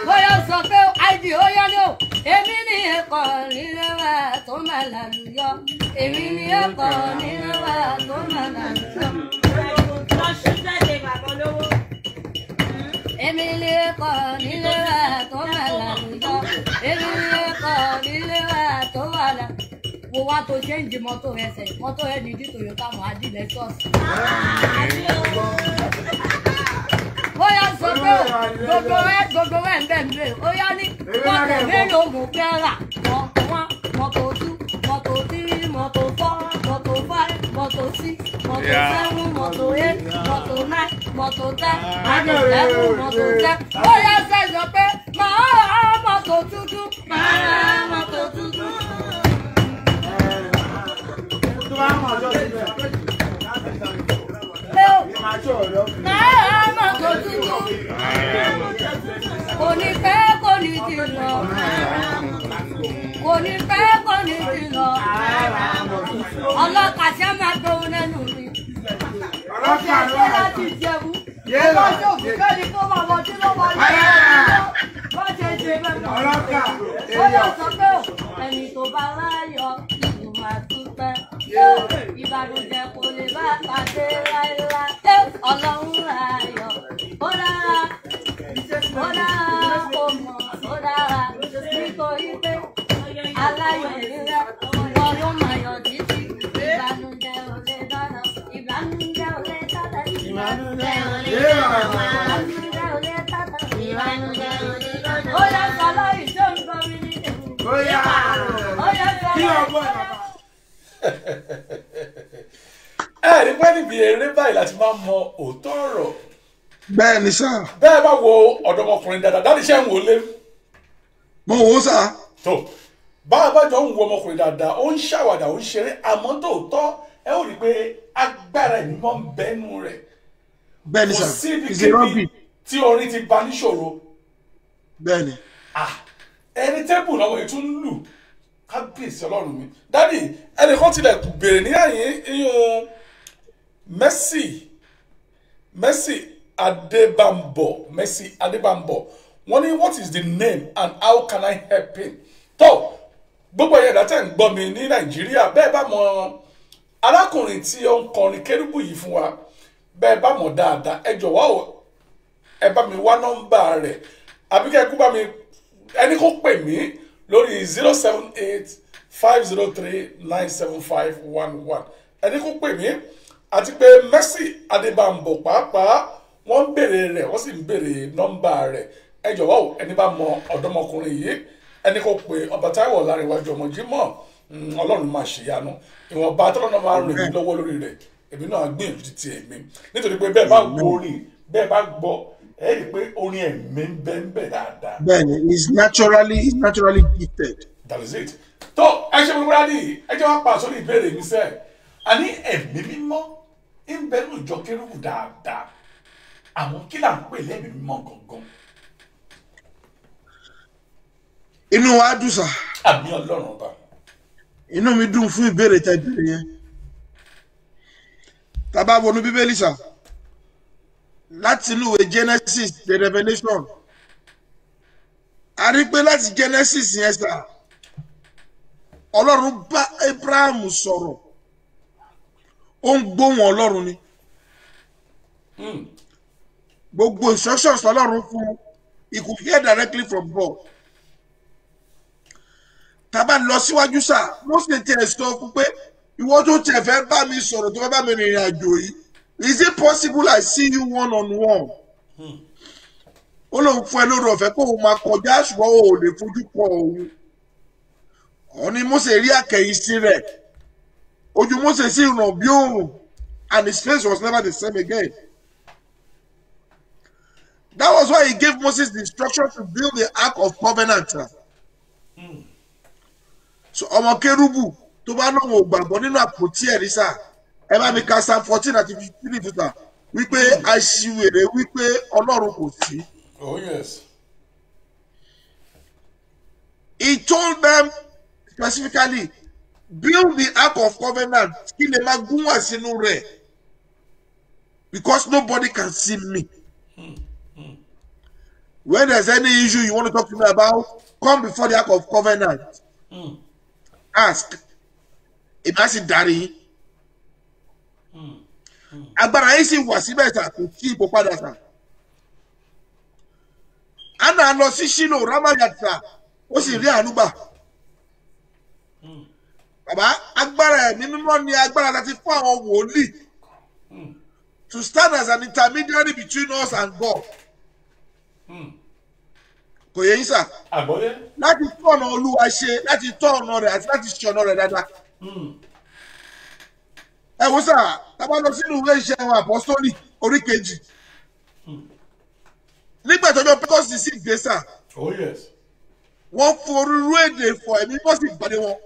Bóyá sọ pé àìdí ó yá ní o èmi ní ẹ̀kọ́ nílẹ̀wà tó máa lálùyọ èmi ní ẹ̀kọ́ nílẹ̀wà tó máa lálùyọ. Èmi ní ẹ̀kọ́ nílẹ̀wà tó máa lálùyọ èmi ní ẹ̀kọ́ nílẹ̀wà tó máa lálùyọ. Wo wá tó ṣe ń di mọ́tò ẹsẹ̀ mọ́tò ẹ̀ ní Toyota Mohadi Lexus. Bóyá sọ pé gbogbo ẹ̀ ń bẹ̀ ń bẹ̀ ó yá ní mọ́tò mélòó mú fẹ́ rà mọ́tò 1 mọ́tò 2 mọ́tò 3 mọ́tò 4 mọ́tò 5 mọ́tò 6 mọ́tò 7 mọ́tò 8 mọ́tò 9 mọ́tò 10 mọ́tò 10. Bóyá sọ pé màá rà mọ́tò tuntun màá rà mọ́tò tuntun. Kò ní pẹ́ kó ní ti lọ. Kò ní pẹ́ kò ní ti lọ. Ọlọ́kà ṣe máa gbóhùn lẹ́nu mi. Ọlọ́kà ṣe láti jẹun. Ọlọ́jọ́ òfin kẹ́ni kó máa bọ̀ tí ló máa yẹ. Bá ṣe ṣe bẹ́ẹ̀. Ọlọ́kà. Ó yọ sọ pé ẹni tó bá láyọ̀ ìlú máa dúpẹ́. Ìbànújẹ́ kò lè bá pàdé láéláé. Ọlọ́run ayọ̀. Ó dára. Ó dára kò mọ̀. Ó dára nítorí pé aláyọ̀ ìrírẹ́ wọn ló máa yọ̀ títí. Ìbànújẹ́ ò lè dáná. Ìbànújẹ́ ò lè dáná. Ìbànújẹ́ ò lè dáná. Ìbànújẹ́ ò lè dáná. Ìbànújẹ́ ò lè dáná. Ó yẹ sọlá ìjọ nǹkan mi ní ìlú. Ó yẹ sọlá ìjọ. Rí pé níbi eré báyìí láti máa mọ òótọ́ ọ̀rọ̀. bẹ́ẹ̀ ni sá. Bẹ́ẹ̀ bá wo ọ̀dọ́mọkùnrin dáadáa dáàdì iṣẹ́ ń wò lé. mo wò ó sá. tó bá a bá jọ ń wo ọmọkùnrin dáadáa ó ń ṣàwàdà ó ń ṣeré àmọ́ tòótọ́ ẹ ó rí i pé agbára ẹ̀mí mọ́ ń bẹ́nu rẹ̀. bẹ́ẹ̀ ni kò sá. sí ibikíbi tí orin ti ba níṣòro. bẹ́ẹ̀ ni. ẹni tẹ́bù náà wọ́n tún lù kábíyèsí ọlọ́run mi. dádì ẹnìkan tilẹ̀ béèrè ní àyè iyún Mercy Adébámbọ̀ wọ́n ní what is the name and how can I help him? tó gbogbo ẹ̀yà ìdátẹ̀ ń gbọ́ mi ní nàìjíríà bẹ́ẹ̀ bá mọ arákùnrin tí ó ń kọrin kérúbù yìí fún wa bẹ́ẹ̀ bá mọ̀ dáadáa ẹ jọ̀wọ́ o ẹ bá mi wá nọ́mbà rẹ̀ àbí kẹ́ ẹ kú bá mi ẹni kó pè mí lórí 078-503-97511 ẹni kó pè mí àti pé Mercy Adébámbọ̀ pàápàá wọ́n ń béèrè rẹ̀ wọ́n sì ń béèrè nọ́mbà rẹ̀ ẹ jọ̀wọ́ o ẹni bá mọ ọ̀dọ́mọkùnrin yìí ẹni kó pe ọba Táíwò Ọlárẹ̀wájú ọmọ Jímọ̀ Ọlọ́run máa ṣèyanu ìwọ̀nba tọ́lọ́nà máa rìn mí lọ́wọ́ lórí rẹ̀ èmi náà gbìyànjú ti tiẹ̀ mi nítorí pé bẹ́ẹ̀ bá gbọ́ orin bẹ́ẹ̀ bá gbọ́ ẹ rí i pé orin ẹ̀mí ń bẹ ń bẹ dáadáa. bẹ́ẹ̀ni he is naturally gifted. that is it. tó ẹ ṣe gbogbo rádì ẹ jẹ́ wá pa sórí ìbéèrè mi sẹ́ẹ̀ àní ẹ̀mí mímọ́ ń bẹ ní ìjọ kérúbù dáadáa àwọn kí là ń pè lẹ́mí mímọ́ gangan. inú wa dùn sá. àmì Ọlọ́run ọba. inú mi dùn fún ìbéèrè tẹ́ ìbéèrè yẹn. tá bá wọnú bíbélì sá láti inú ìwé Genesis the Revelation a rí pé láti Genesis yẹn sá Ọlọ́run bá Abraham sọ̀rọ̀ ó ń gbóhùn Ọlọ́run ni gbogbo instructions Ọlọ́run fún he could hear directly from God. Tàbá lọ síwájú sá Mósè tiẹ̀ sọ fún pé ìwọ tó tiẹ̀ fẹ́ bá mi sọ̀rọ̀ tó fẹ́ bá mi rìnrìn àjò yìí is it possible I see you one on one? ó lóun fún ẹ lórí ọ̀fẹ́ kó o máa kọjá ṣùgbọ́n o ò lè fojú kọ òun. Ọ̀ni Mósè rí àkẹ́yìsí rẹ̀ ojú Mósè sì ràn bí òòrùn and his face was never the same again. That was why he gave Moses the instruction to build the Ark of Covenant. So ọmọ kérúbù tó bá lóun ò gbàgbọ́ nínú àpótí ẹ̀rí sá ẹ bá mi ka Psalm 14 àti 15 fúta wípé aṣiwèrè wípé Ọlọ́run kò sí. Oh yes. He told them specifically build the Ark of Covenant kí lè máa gún wá sínú rẹ̀ because nobody can see me. When there's any issue you want to talk to me about, come before the Ark of Covenant. Ask. Ìbáṣe darí. Agbára yìí sì wà síbẹ̀ sà kò tí ipò padà sà. Anna lọ sí Ṣílò Rámáyàtà ó sì rí àánú gbà. Bàbá agbára ẹ̀mí mímọ́ ni agbára láti fún àwọn wòlíì to stand as an intermediary between us and God. Kò yẹ yín sà. Àgbọ́yé. Láti tọ́ ọ̀nà Olúwa ṣe láti tọ́ ọ̀nà rẹ̀ àti láti ṣe ọ̀nà rẹ̀ dáadáa. Ẹ wo sà tábà lọ sínú ìwé iṣẹ́ àwọn àpọ́sítélì orí kejì. Nígbà tọ́jọ́ Pentecost sì dé sà. Oh yes. Wọ́n forúurú èdè fọ̀ ẹ̀mí wọ́n sì gbàdé wọn.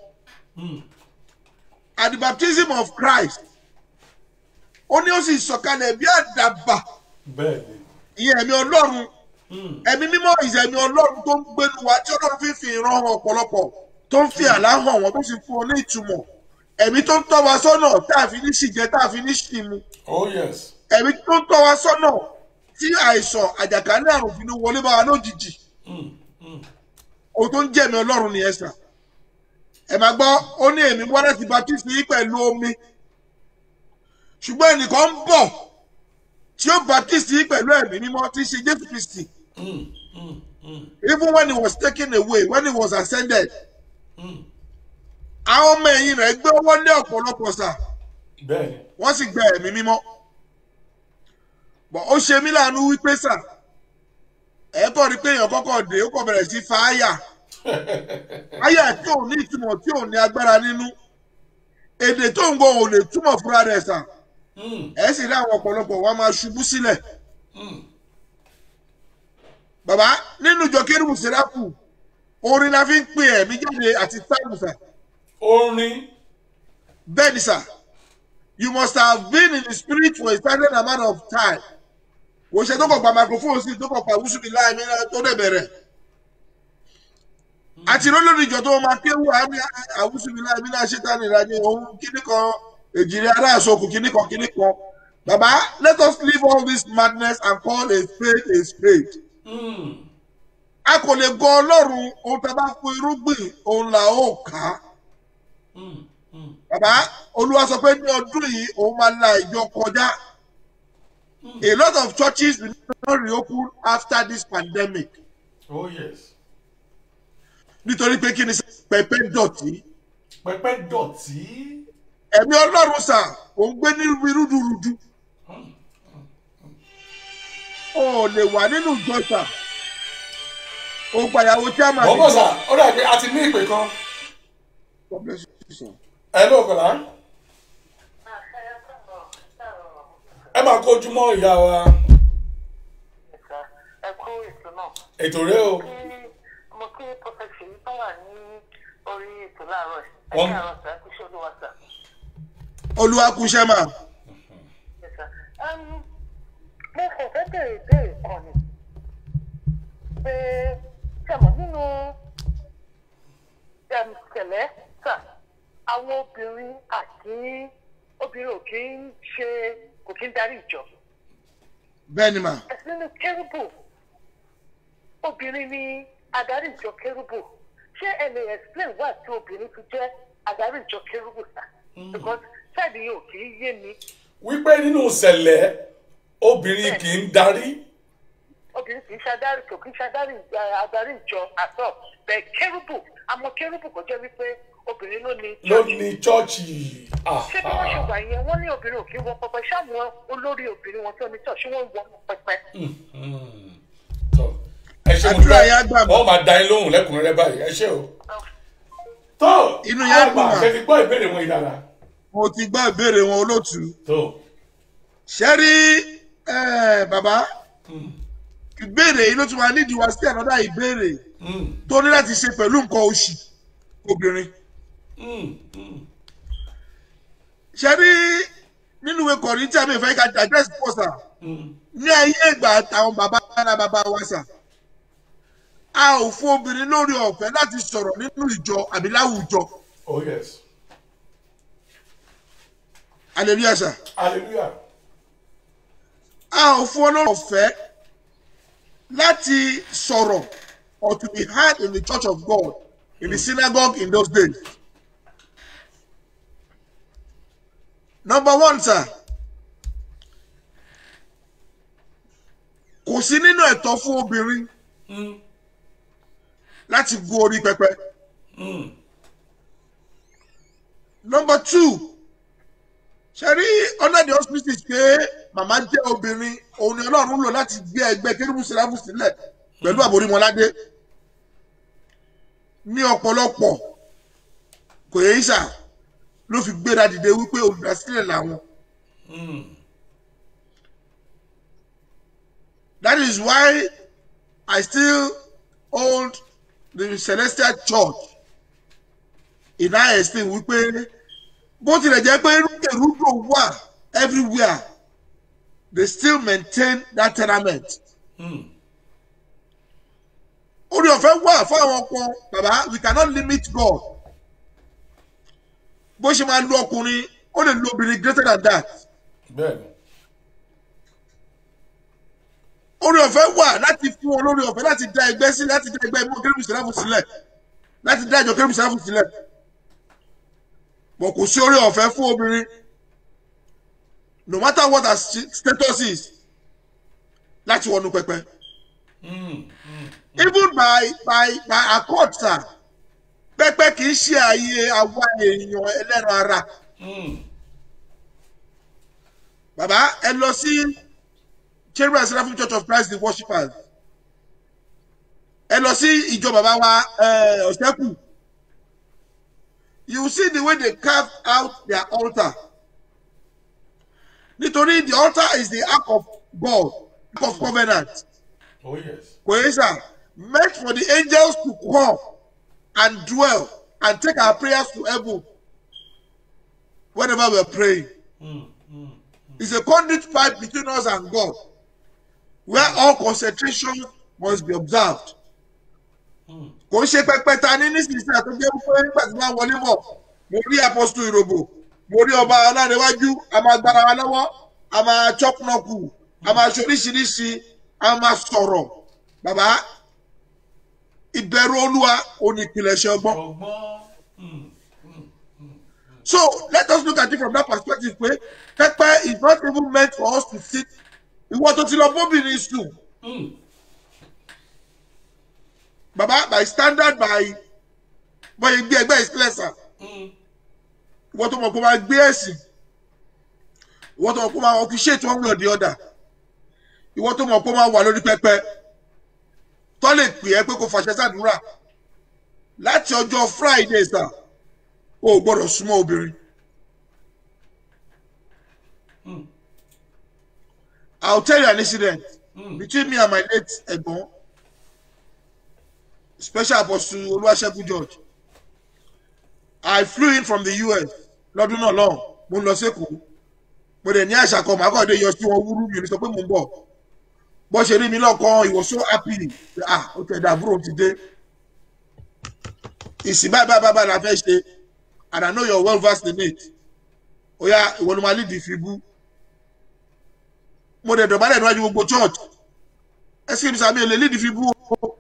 At the baptism of Christ, ó ní ó sì sọ̀kalẹ̀ bí àdàbà. Bẹ́ẹ̀ni. Ìyẹn ẹ̀mí Ọlọ́run ẹ̀mí mímọ́ ìṣẹ̀mí ọlọ́run tó ń gbénu wa tí ọlọ́run fi ìran hàn ọ̀pọ̀lọpọ̀ tó ń fi àlá hàn wọ́n tó sì fún ọ ní ìtumọ̀ ẹ̀mí tó ń tọ́ wa sọ́nà tá a fi ní ṣìjẹ tá a fi ní ṣìmu ẹ̀mí tó ń tọ́ wa sọ́nà tí àìsàn àjàkálẹ̀ àrùn fi ní wọlé bá wa lójijì o tó ń jẹ̀mí ọlọ́run nìyẹn sà ẹ máa gbọ́ ó ní èmi wá láti baptisi yín pẹ̀lú omi ṣùgbọ́n ẹnìkan ń bọ̀ tí ó baptisi yín pẹ̀lú ẹ̀mí mímọ́ tí í ṣe Jésù Kristi even when he was taken away when he was ascended àwọn ọmọ ẹ̀yìn rẹ̀ gbé ọwọ́ lé ọ̀pọ̀lọpọ̀ sà wọ́n sì gba ẹ̀mí mímọ́ bọ̀ ó ṣe mí láàánú wípé sà ẹ kọ́ rí pé èèyàn kọ́kọ́ dé ó kọ́ bẹ̀rẹ̀ sí fa àyà tí ò ní ìtumọ̀ tí ò ní agbára nínú èdè tó ń gbọ́ ò lè túmọ̀ fúnra rẹ̀ sà ẹ sì rí àwọn ọ̀pọ̀lọpọ̀ wa máa ṣubú sílẹ̀ bàbá nínú ìjọ Kérúbù Séráfù orin la fi ń pè ẹ̀mí jáde àti táìmù sà orin bẹ́ẹ̀ ni sà you must have been in the spirit for a certain amount of time kò ṣe tó kọ̀ gba microphone sí tó kọ̀ pa wúṣù mi láì mí tó dẹ̀ bẹ̀rẹ̀ àti lólórí ìjọ tó máa kéwù àwúṣù mi láì mí náà ṣe tán nìra ní ohun kíní kan èjìrí aláàṣọkù kíní kan bàbá let us leave all this madness and call a spade a spade. A kò lè gbọ́ ọlọ́run ohun tá a bá fún irúgbìn òun là ó kà á. Bàbá Olúwa sọ pé ní ọdún yìí òun máa la ìjọ kọjá. A lot of churches will not reopen after this pandemic. Oh yes. Nítorí pé kí ni pẹpẹ dọ̀tí. Pẹpẹ dọ̀tí. Ẹ̀mí ọlọ́run sà òun gbé ní rúdurùdu. O lè wà nínú ìjọ sà. O gbàyàwó tí a máa bọ́bọ̀ sà ó dà pé a ti ní ìpè kan. ẹ ló kọ̀lá. ẹ máa kojú mọ́ ìyá wa. ẹ kú ètò náà. ètò rẹ o. mo kí pọfẹsì yìí tó wà ní orí ètò láàárọ̀ ẹ kí àwọn sà kú sí olúwa sà. Olúwa kú iṣẹ́ mà. mo kò fẹ́ bèrè ìbéèrè kan ni pé sẹ́mọ̀ nínú ṣẹlẹ̀ sà àwọn obìnrin ò kí ń ṣe kò kí ń darí ìjọ. Bẹ́ẹ̀ ni mà. ẹ̀sìn nínú Kérúbù obìnrin ni adarí ìjọ Kérúbù ṣé ẹ lè explain why tí obìnrin fi jẹ́ adarí ìjọ Kérúbù sà because ṣáàdì yìí ò kì í yé mi. wípé nínú ìṣẹ̀lẹ̀ obìnrin kì í darí. obìnrin kì í ṣadarí kò kí ń ṣadarí adarí ìjọ àtọ bẹ́ẹ̀ Kérúbù àmọ́ Kérúbù kò jẹ́ wípé obìnrin ló ní chọ́ọ̀chì. ṣé bí wọ́n ṣe wà yẹn wọ́n ní obìnrin ò kí ń wọ pẹpẹ ṣáwọn olórí obìnrin wọn tó ní tọ̀ ṣé wọ́n wọ pẹpẹ. ẹ ṣe mo dúpẹ́ wọ́n máa da yín lóhùn lẹ́kùnrẹ́rẹ́ báyìí ẹ ṣé o. tó inú yẹn dùn mà. ṣe ti gbọ́ ìbéèrè wọn ìdára. mo ti gbọ́ ìbéèrè wọn olóòtú. ṣé rí bàbá ìbéèrè yìí ló tún máa nídìí wá sí ànádà ìbéèrè tó ní láti ṣe pẹ̀lú nǹkan oṣù obìnrin. ṣé rí nínú ìwé Kọ́ríńtì àmì ìfẹ́ ká address pọ̀sà ní ayé ìgbà àtàwọn bàbá wa sà a ò fún obìnrin lórí ọ̀fẹ́ láti sọ̀rọ̀ nínú ìjọ àbí láwùjọ. Oh yes. Hallelujah sà. Hallelujah. A ò fún ọ lórí ọ̀fẹ́ láti sọ̀rọ̀ or to be heard in the church of God in the synagogue in those days. Number one sir, kò sí nínú ẹ̀tọ́ fún obìnrin láti gun orí pẹpẹ. Number two, ṣe rí under the auspices pé màmá jẹ́ obìnrin òun ni Ọlọ́run lò láti gbé ẹgbẹ́ Kérúbù Séráfù sílẹ̀ pẹ̀lú Àbórímọládé ní ọ̀pọ̀lọpọ̀ kò yẹ ìṣà ló fi gbéra dìde wípé olùdásílẹ̀ làwọn. That is why I still hold the Celestial Church in high esteem wípé bó tilẹ̀ jẹ́ pé rúdò wà everywhere they still maintain that tenement. Orí ọ̀fẹ́ wà fún àwọn kan bàbá we cannot limit God. Bó ṣe máa lo ọkùnrin ó lè lo obìnrin greater than that. Bẹ́ẹ̀ni. Orí ọ̀fẹ́ wà láti fún wọn lórí ọ̀fẹ́ láti dá ẹgbẹ́ sí láti dá ẹgbẹ́ ìmọ̀ kérúbù sẹ́ráfù sílẹ̀ láti dá ìjọ kérúbù sẹ́ráfù sílẹ̀. Bọ̀ kò sí orí ọ̀fẹ́ fún obìnrin no matter what her status is láti wọnú pẹpẹ. Even by accord sir pẹpẹ kì í ṣe ààyè àwa èèyàn ẹlẹ́ran ara. Bàbá ẹ lọ sí Cherubim and Seraphim Church of Christ the Worshippers. Ẹ lọ sí ìjọ bàbá wa Ọ̀sẹ́kù. You see the way they carve out their altar. Nítorí the altar is the ark of God, ark of covenant. Oh yes. Kò yẹ sà meant for the angels to come and dwell and take our prayers to heaven whenever we are praying. It's a conduit pipe between us and God, where all concentration must be observed. Kò ṣe pẹpẹ ta ní nísinsìnyí àtúnjẹ wípé nígbà tí wọ́n wọlé bọ̀ mo rí apọ́sítù ìròbò mo rí ọba ọlárẹ̀wájú a máa gbára wa lọ́wọ́ a máa chọ́pùnọ́kù a máa ṣoríṣiríṣi a máa sọ̀rọ̀ bàbá ìbẹ̀rù olúwa onípìlẹ̀ṣẹ̀ ọgbọ́n. So let us look at it from that perspective pé pẹpẹ is not even meant for us to sit ìwọ tó ti lọ bóbìnrin sùn. Baba by standard by ìgbé ẹgbẹ́ ìsílẹ̀sà ìwọ tó mọ̀ kó máa gbé ẹ̀sìn ìwọ tó mọ̀ kó máa officiate one way or the other ìwọ tó mọ̀ kó máa wà lórí pẹpẹ tó lè pè é pé kó fàṣẹ sàdúrà láti ọjọ́ Friday sà o ò gbọ́dọ̀ súnmọ́ obìnrin. I'll tell you an incident between me and my late ẹ̀gbọ́n. Special Apostle Oluwasegun George. I flew in from the US lọ́dún náà lọ́hùn mo ń lọ sẹ́kọ̀ọ́ mo dẹ̀ ní àṣà kan màá kọ́ ọdẹ yọ sí wọn wúrú mi ò ní sọ pé mo ń bọ̀ bó ṣe rí mi lọ́kàn he was so happy ó tẹ̀ dà àbúrò ti dé ìsìn báyìí la fẹ́ ṣe and I know you're well versed in it ó yá ìwọ ni màá lead ìfibú mo dẹ̀ dọ̀bálẹ̀ níwájú gbogbo church ẹ sì ń sàmì ò lè lead ìfibú o.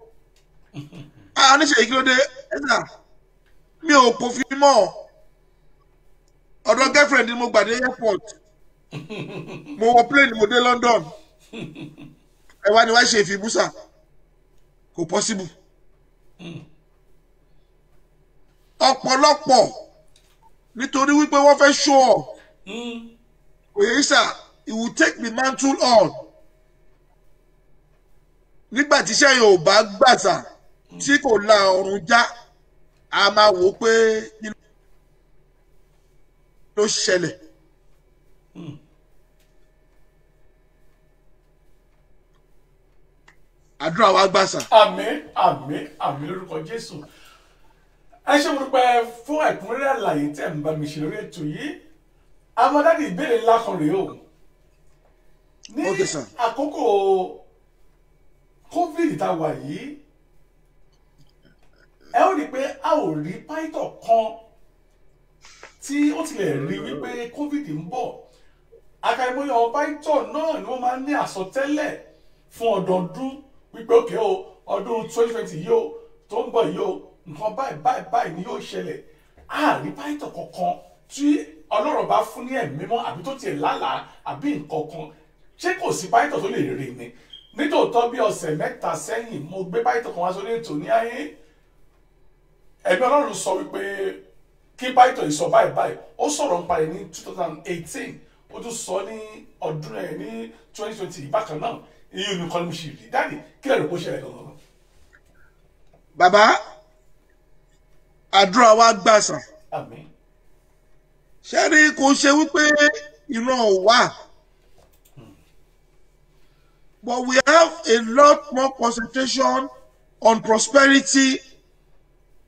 Oníṣẹ́ ìkílódé ẹ̀sà mi ò pòfin mọ́ ọ̀dọ̀ girlfriend ni mo gbàdé airport mo wọ plane mo dé London ẹ wá ní wá ṣe ìfibúsà kò possible. Ọ̀pọ̀lọpọ̀ nítorí wípé wọ́n fẹ́ show off kò yẹ sà it will take the mantle on nígbà tí iṣẹ́ yóò bá gbàsà tí kò la ọrùn já a máa wò pé kí ló ṣẹlẹ̀. Àdúrà wa gbàsà. Àmín àmín àmín lórúkọ Jésù. Ẹ ṣé mo dúpẹ́ fún ẹ̀kúnrẹ́rẹ́ àlàyé tẹ́ ń bá mi ṣe lórí ètò yìí. Amọ̀dádì ìbéèrè ńlá kan rèé o. Ní àkókò COVID tá a wà yìí ẹ ó rí i pé a ò rí pàìtọ̀ kan tí ó tilẹ̀ rí wípé COVID ń bọ̀ àkàìmọye àwọn pàìtọ̀ náà ni wọ́n máa ń ní àsọtẹ́lẹ̀ fún ọdọọdún wípé òkè o ọdún 2020 yìí o tó ń bọ̀ yìí o nǹkan báyìí ni yóò ṣẹlẹ̀ a rí pàìtọ̀ kankan tí Ọlọ́run bá fún ní ẹ̀mí mọ́ àbí tó tiẹ̀ lálàá àbí nǹkan kan ṣé kò sí pàìtọ̀ tó lè rí ni nítòótọ́ bí ọ̀sẹ̀ mẹ́ta sẹ́yìn mo gbé pàìtọ̀ kan wá sórí ètò ní ayé ẹ̀mí Ọlọ́run sọ wípé kí pàìtọ̀ ìsọ báyìí ó sọ̀rọ̀ nípa rẹ̀ ní 2018 ó tún sọ ní ọdún ẹ̀ ní 2020 bákan náà iye nìkan ló ṣì rí dáàdì kí lè rò pé ó ṣẹlẹ̀ lọ́wọ́. Bàbá àdúrà wa gbàsà. Àmín. Ṣé rí kò ṣe wípé ìran ò wà. But we have a lot more concentration on prosperity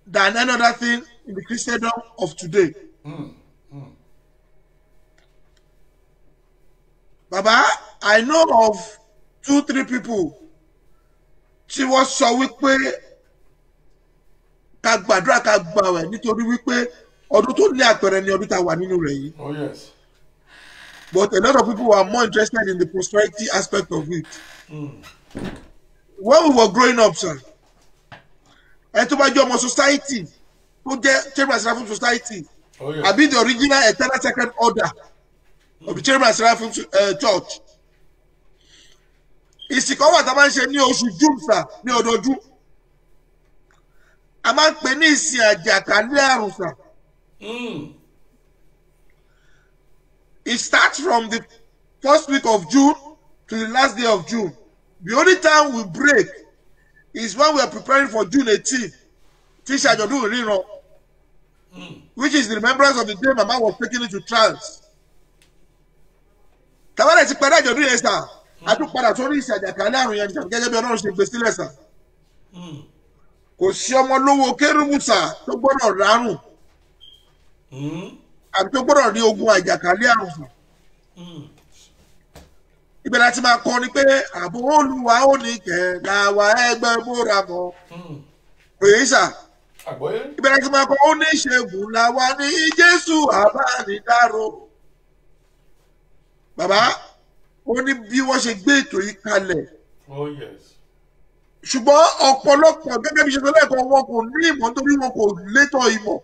than any other thing in the Christendom of today. Baba, I know of 2-3 people tí wọ́n sọ wípé ká gbàdúrà ká gbààwẹ̀ nítorí wípé ọdún tó ní àpẹẹrẹ ni ọdún tá a wà nínú rẹ̀ yìí. Oh yes. But a lot of people are more interested in the prosperity aspect of it. When we were growing up, sir, ẹni tó bá jẹ́ ọmọ society tó jẹ́ Cherubim and Seraphim society, àbí the original eternal second order of the Cherubim and Seraphim church. Ìsìnkú wà tá a máa ń ṣe ní oṣù June, sir, ní ọdọọdún. A máa ń pè ní ìsìn àjàkálẹ̀ àrùn, sir. It starts from the first week of June to the last day of June. The only time we break is when we are preparing for June 18th, which is the remembrance of the day Mama was taken into trance. Tàbálẹ̀ ti padà àjọ̀dún yẹn sà, a tún padà sórí ìsìn àjàkálẹ̀ àrùn yẹn gẹ́gẹ́ bí Ọlọ́run ṣe gbé sílẹ̀ sà. Kò sí ọmọ lówó kérúbù sà tó gbọ́dọ̀ rárùn. Àbí tó gbọ́dọ̀ rí ogun àjàkálẹ̀ àrùn sà. Ibẹ̀ láti máa kọ́ ni pé ààbò Olúwa ó ní kẹ̀ làwa ẹgbẹ́ bóra mọ́. Òye sà. Ibẹ̀ láti máa kọ́ ó ní ìṣègùn làwa ní Jésù àbánidáró. Bàbá ó ní bí wọ́n ṣe gbé ètò yìí kalẹ̀. Oh yes. Ṣùgbọ́n ọ̀pọ̀lọpọ̀ gẹ́gẹ́ bí ṣe sọ lẹ́ẹ̀kan wọn kò ní ìmọ̀ nítorí wọn kò létọ̀ ìmọ̀.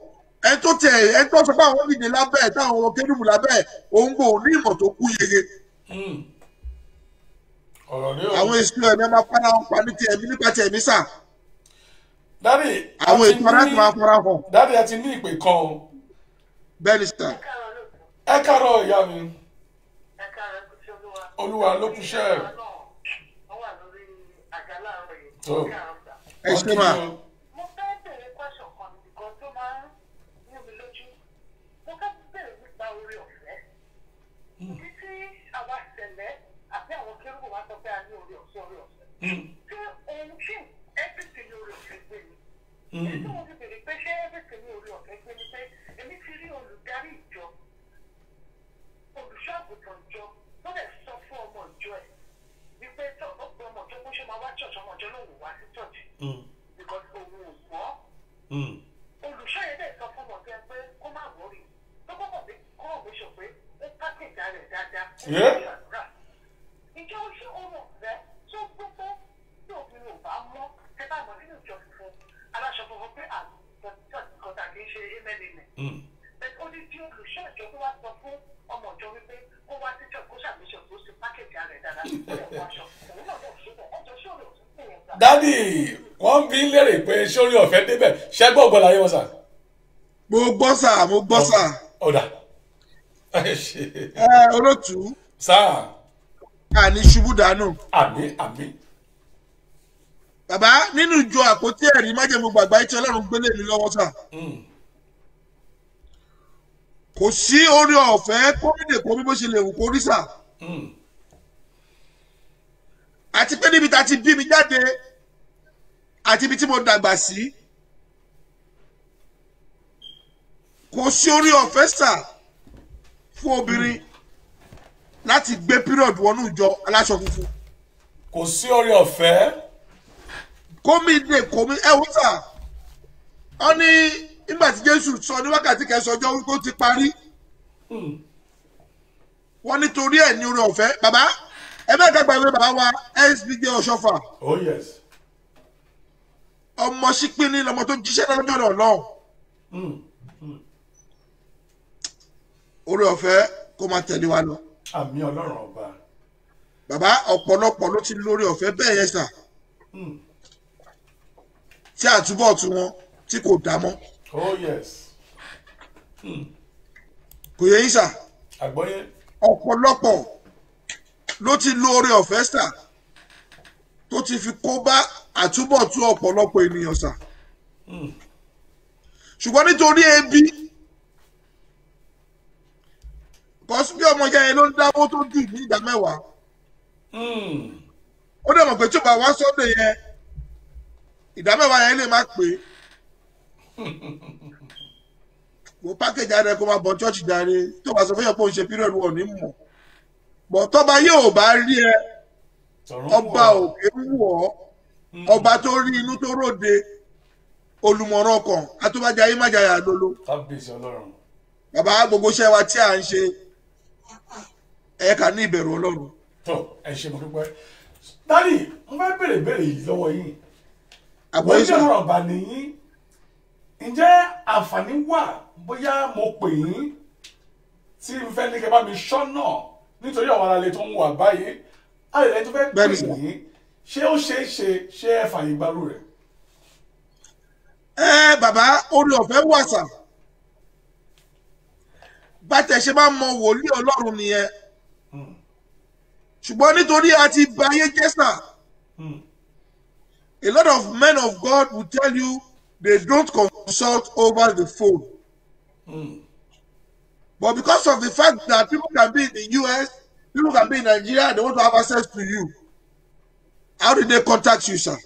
Ẹ tó sọ pé àwọn dìde lábẹ́ ẹ̀ táwọn kérúbù lábẹ́ ẹ̀ òun kò ní ìmọ̀ tó kú yege. Àwọn èso ẹ̀mí máa fara wọn pa ní ti ẹ̀mí nípa ti ẹ̀mí sà. Dádì àwọn èso aláàtì máa fara hàn. Dádì ẹ ti ní ìpè kan o. Bẹ́ẹ̀ni sà. Ẹ káàárọ̀ ìyá mi. Olúwa ló kú ṣẹ́ ẹ̀. Ẹ ṣe máa. Mo fẹ́ bèrè question kan nìkan tó máa ń mú mi lójú. Mo fẹ́ bèrè nípa orí ọ̀fẹ́. Ibi tí àwa ṣẹlẹ̀ àti àwọn kérúbù wá sọ pé a ní orí ọ̀fẹ́. Ṣé ohun ṣì everything ní orí ọ̀fẹ́ gbé mi? Èyí tí mo fi bèrè pé ṣé everything ní orí ọ̀fẹ́ gbé mi pé èmi ti rí olùdarí ìjọ, olùṣọ́ àgùntàn ìjọ tó lè sọ fún ọmọ ìjọ ẹ̀ wípé tó ọ̀pọ̀ ọmọ ìjọ bó ṣe máa wá church ọmọ ìjọ lòun wá sí church. Because òun ò gbọ́. Olùṣọ́ yẹn dẹ̀ sọ fún ọmọ ìjọ pé kó má wọrí. Tó kọ́kọ́ bí kọ́ òun ṣe pé ó pákéjì rẹ̀ dáadáa. Ìjọ ṣé ohun ọ̀fẹ́ tó gbogbo tí obìnrin ò bá mọ́ ẹ bá mọ̀ nínú ìjọ funfun aláṣọ funfun pé àgùntàn kọta kì í ṣe émẹ́lẹ́lẹ̀. Ó ní tí olùṣọ́ ìjọ tó wá sọ fún ọmọ ìjọ wípé kó wá sí church kó ṣàgbéṣọ tó ṣe pákéjì rẹ̀ dáadáa. Dádì wọ́n bí lérè pé sórí ọ̀fẹ́ débẹ̀ ṣẹ́gbọ́n ọ̀gbọ́n láyé wọn sà. Mo gbọ́ sà, mo gbọ́ sà. Ọ̀dà. Olótùú. Sà. Àní ṣubú dànù. Àmín. Bàbá nínú ìjọ àpótí ẹ̀rí májèmú gbàgbá tí Ọlọ́run gbélé mi lọ́wọ́ sà. Kò sí orí ọ̀fẹ́ kórílè kórí bó ṣe lè wù kórí sà. Àti pé níbi tá a ti bí mi jáde àti ibi tí mo dàgbà sí kò sí orí ọ̀fẹ́ sà fún obìnrin láti gbé period wọnú ìjọ aláṣọ funfun. Kò sí orí ọ̀fẹ́. Kómi ẹ̀wọ́ sà wọ́n ní nígbà tí Jésù sọ ní wákàtí kẹsàn-án wípé ó ti parí wọ́n nítorí ẹ̀ ní orí ọ̀fẹ́ bàbá ẹ bẹ́ẹ̀ ká gbàgbé bàbá wa SBJ Ọ̀ṣọ́fà. Oh yes. Ọmọ sípínì lọmọ tó jíṣẹ́ lọ́jọ́ náà. Orí ọ̀fẹ́ kó máa tẹ̀lé wa lọ. Àmín Ọlọ́run ọba. Bàbá ọ̀pọ̀lọpọ̀ ló ti lórí ọ̀fẹ́ bẹ́ẹ̀ yẹn sà. Tí àtúbọ̀ tí wọn tí kò dá mọ́. Oh yes. Kò yẹ yín sà. Àgbọ́yé. Ọ̀pọ̀lọpọ̀ ló ti lórí ọ̀fẹ́ sà tó ti fi kó bá àtúbọ̀ tú ọ̀pọ̀lọpọ̀ ènìyàn sà. Ṣùgbọ́n nítorí ebi kọ́sí bí ọmọ yẹn ló ń dáwó tó jù ní ìdá mẹ́wàá. Ó dẹ̀ mọ̀ pé tí ó bá wá sọ́dọ̀ yẹn ìdá mẹ́wàá yẹn lè má pé. Mo pákéjì ara ẹ kó máa bọ̀ chọ́ọ̀chì dáre tó bá sọ fún yẹn pé òun ṣe pírọ̀dù wọ̀ ní mọ̀. Bọ̀ tọ́ba yóò bá rí ẹ ọba òkè ń wọ̀ ọ́ ọba tó rí inú tó ròde olùmọ̀ràn ọkàn àtúbàjá ayé májàyà lolo kábíyèsí ọlọ́run. bàbá gbogbo iṣẹ́ wa tí à ń ṣe ẹ ká ní ìbẹ̀rù ọlọ́run. tó ẹ ṣe mo dúpẹ́. dádì mo fẹ́ béèrè yìí lọ́wọ́ yín. àbọ̀ wọ́n ìṣà jẹ́ ọ̀rọ̀ bá nìyí. ǹjẹ́ àǹfààní wà bóyá mo pè yín tí n fẹ́ ní kẹ́ bá mi ṣọ́nà nítorí àwọn aráàlú tó ń wà báyìí àlẹ́ tó fẹ́ pè Bẹ́ẹ̀ni sà. yín ṣé ó ṣeé ṣe ṣé ẹ fàyè gbárù rẹ̀. bàbá orí ọ̀fẹ́ wà sà bàtẹ̀ ṣe máa mọ wòlíì ọlọ́run nìyẹn ṣùgbọ́n nítorí a ti bà ayé jẹ́ sà a lot of men of God will tell you they don't consult over the phone. But because of the fact that people can be in the US, people can be in Nigeria, and they want to have access to you, how did they contact you, sir?